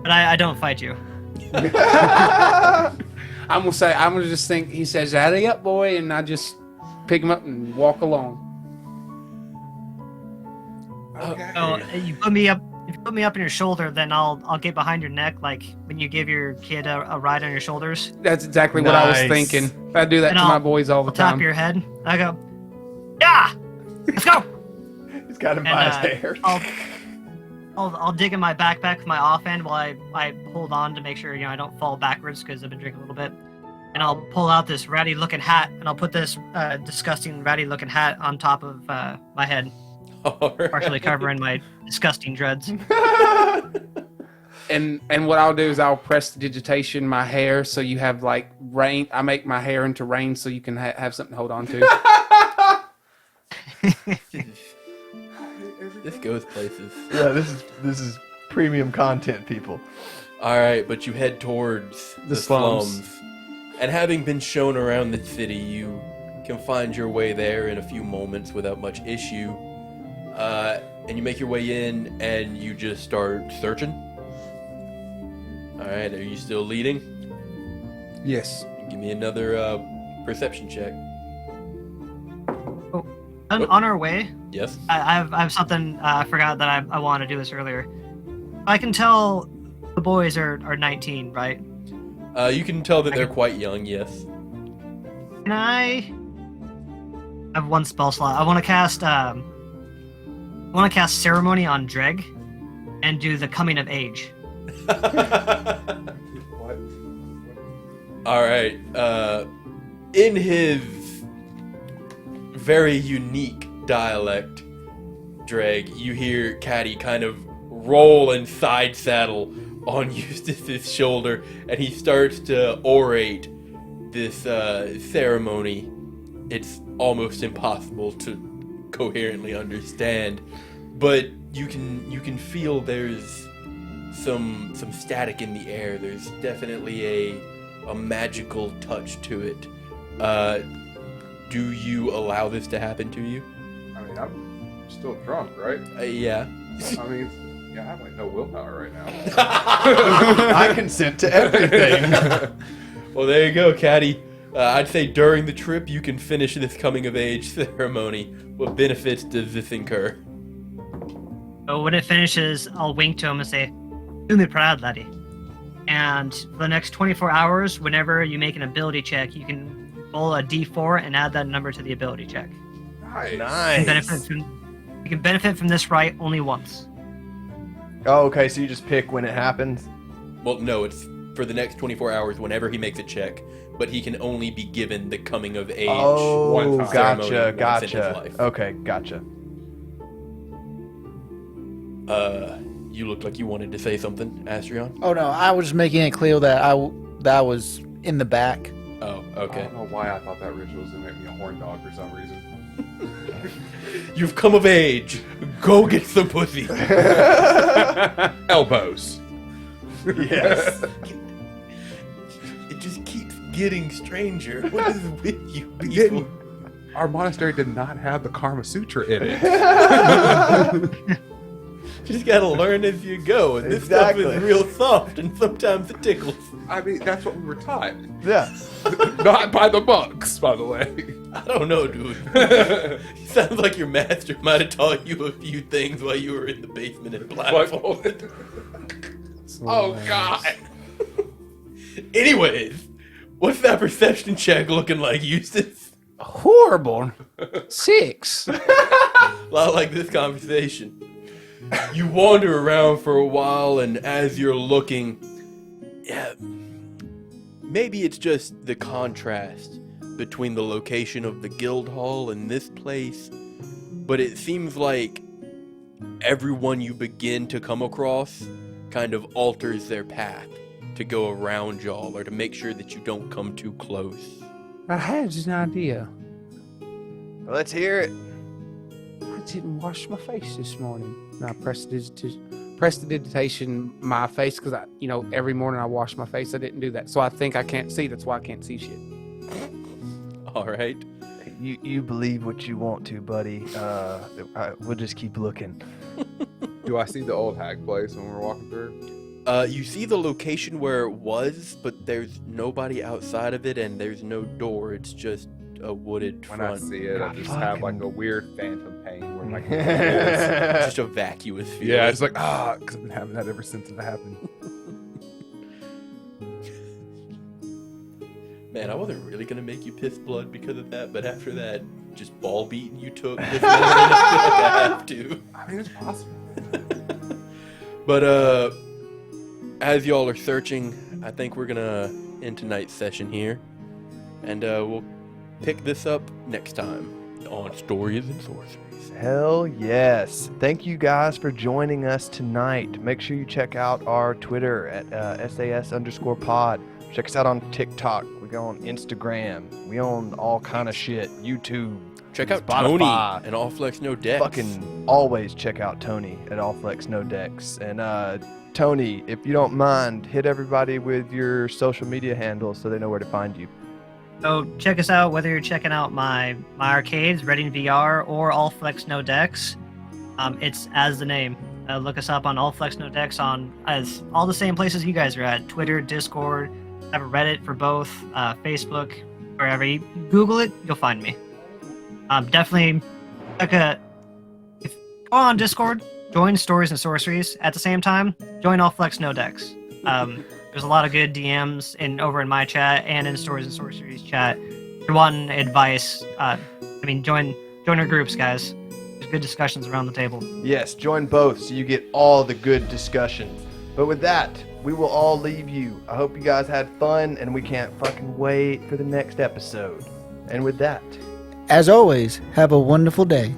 D: But I don't fight you.
E: I'm gonna just think he says, "Addy up, boy," and I just pick him up and walk along.
C: Okay.
D: Oh, you put me up. If you put me up on your shoulder, then I'll get behind your neck, like when you give your kid a ride on your shoulders.
E: That's exactly what I was
B: Nice.
E: thinking. I do that
D: And
E: to
D: I'll-
E: my boys all the
D: I'll tap
E: time.
D: your head. I go, yeah, let's go.
B: He's got him
D: And
B: by his hair.
D: I'll dig in my backpack with my offhand while I hold on to make sure I don't fall backwards because I've been drinking a little bit. And I'll pull out this ratty looking hat and I'll put this disgusting ratty looking hat on top of my head, partially covering my disgusting dreads.
E: And what I'll do is I'll press the digitation my hair so you have like rain. I make my hair into rain so you can have something to hold on to.
A: This goes places.
B: Yeah, this is premium content, people.
A: All right, but you head towards the slums. And having been shown around the city, you can find your way there in a few moments without much issue. And you make your way in and you just start searching. All right, are you still leading?
E: Yes.
A: Give me another perception check.
D: On our way,
A: Yes?
D: I have something I forgot that I wanted to do this earlier. I can tell the boys are 19, right?
A: You can tell that they're quite young, yes.
D: Can I have one spell slot? I want to cast Ceremony on Dreg and do the Coming of Age.
C: What?
A: All right. In his very unique dialect, Dreg, you hear Katy kind of roll and side saddle on Eustace's shoulder, and he starts to orate this ceremony. It's almost impossible to coherently understand, but you can feel there's some static in the air. There's definitely a magical touch to it. Do you allow this to happen to you?
C: I mean, I'm still drunk, right?
A: Yeah.
C: I mean, I have like no willpower right now.
B: I consent to everything.
A: Well, there you go, Katy. I'd say during the trip you can finish this coming of age ceremony. What benefits does this incur?
D: So when it finishes, I'll wink to him and say, "Do me proud, laddie." And for the next 24 hours, whenever you make an ability check, you can roll a d4 and add that number to the ability check.
C: Nice.
D: You
B: Nice.
D: can benefit from this right only once.
B: Oh, okay, so you just pick when it happens?
A: Well, no, it's for the next 24 hours whenever he makes a check, but he can only be given the coming of age.
B: Oh,
C: one time.
A: Ceremony
B: gotcha,
A: once in his
B: gotcha.
A: life.
B: Okay, gotcha.
A: You look like you wanted to say something, Astrion.
F: Oh no, I was just making it clear that I was in the back.
A: Oh,
C: I
A: okay.
C: don't know why I thought that ritual was gonna make me a horn dog for some reason.
A: You've come of age. Go get some pussy.
C: Elbows.
B: Yes.
A: It just keeps getting stranger. What is with you
C: We
A: people?
C: didn't. Our monastery did not have the Karma Sutra in it.
A: Just gotta learn as you go, and this stuff
B: Exactly.
A: is real soft, and sometimes it tickles.
C: I mean, that's what we were taught.
B: Yeah.
C: Not by the monks, by the way.
A: I don't know, dude. Sounds like your master might have taught you a few things while you were in the basement and blindfolded.
C: Oh, God.
A: Anyways, what's that perception check looking like, Eustace?
E: Horrible. 6.
A: A lot like this conversation. You wander around for a while, and as you're looking, yeah, maybe it's just the contrast between the location of the guild hall and this place, but it seems like everyone you begin to come across kind of alters their path to go around y'all or to make sure that you don't come too close.
E: I had an idea.
B: Let's hear it.
E: I didn't wash my face this morning. And I prestidigitation my face because every morning I wash my face. I didn't do that, so I think I can't see. That's why I can't see shit.
A: All right.
B: You believe what you want to, buddy. We'll just keep looking.
C: Do I see the old hag place when we're walking through?
A: You see the location where it was, but there's nobody outside of it, and there's no door. It's just a wooded
C: When I
A: front.
C: see it, I
B: God,
C: just have like
B: fucking-
C: a weird phantom pain where my
A: Just a vacuous feeling.
C: yeah, it's like because I've been having that ever since it happened.
A: Man, I wasn't really gonna make you piss blood because of that, but after that just ball beating you took this morning, I feel like I have to.
C: I mean, it's possible.
A: But as y'all are searching, I think we're gonna end tonight's session here, and we'll pick this up next time on Stories and Sorceries.
B: Hell yes. Thank you guys for joining us tonight. Make sure you check out our Twitter at SAS_pod. Check us out on TikTok. We go on Instagram. We own all kind of shit. YouTube.
A: Check out
B: Spotify.
A: Tony and All Flex No Decks.
B: Fucking always check out Tony at All Flex No Decks. And Tony, if you don't mind, hit everybody with your social media handles so they know where to find you.
D: So check us out, whether you're checking out my arcades, Reading VR, or All Flex No Decks. It's as the name. Look us up on All Flex No Decks on as all the same places you guys are at: Twitter, Discord. I have a Reddit for both, Facebook, wherever you Google it, you'll find me. Definitely go on Discord, join Stories and Sorceries. At the same time, join All Flex No Decks. There's a lot of good DMs over in my chat and in Stories and Sorceries chat. If you're wanting advice, join our groups, guys. There's good discussions around the table.
B: Yes, join both so you get all the good discussions. But with that, we will all leave you. I hope you guys had fun, and we can't fucking wait for the next episode. And with that,
F: As always, have a wonderful day.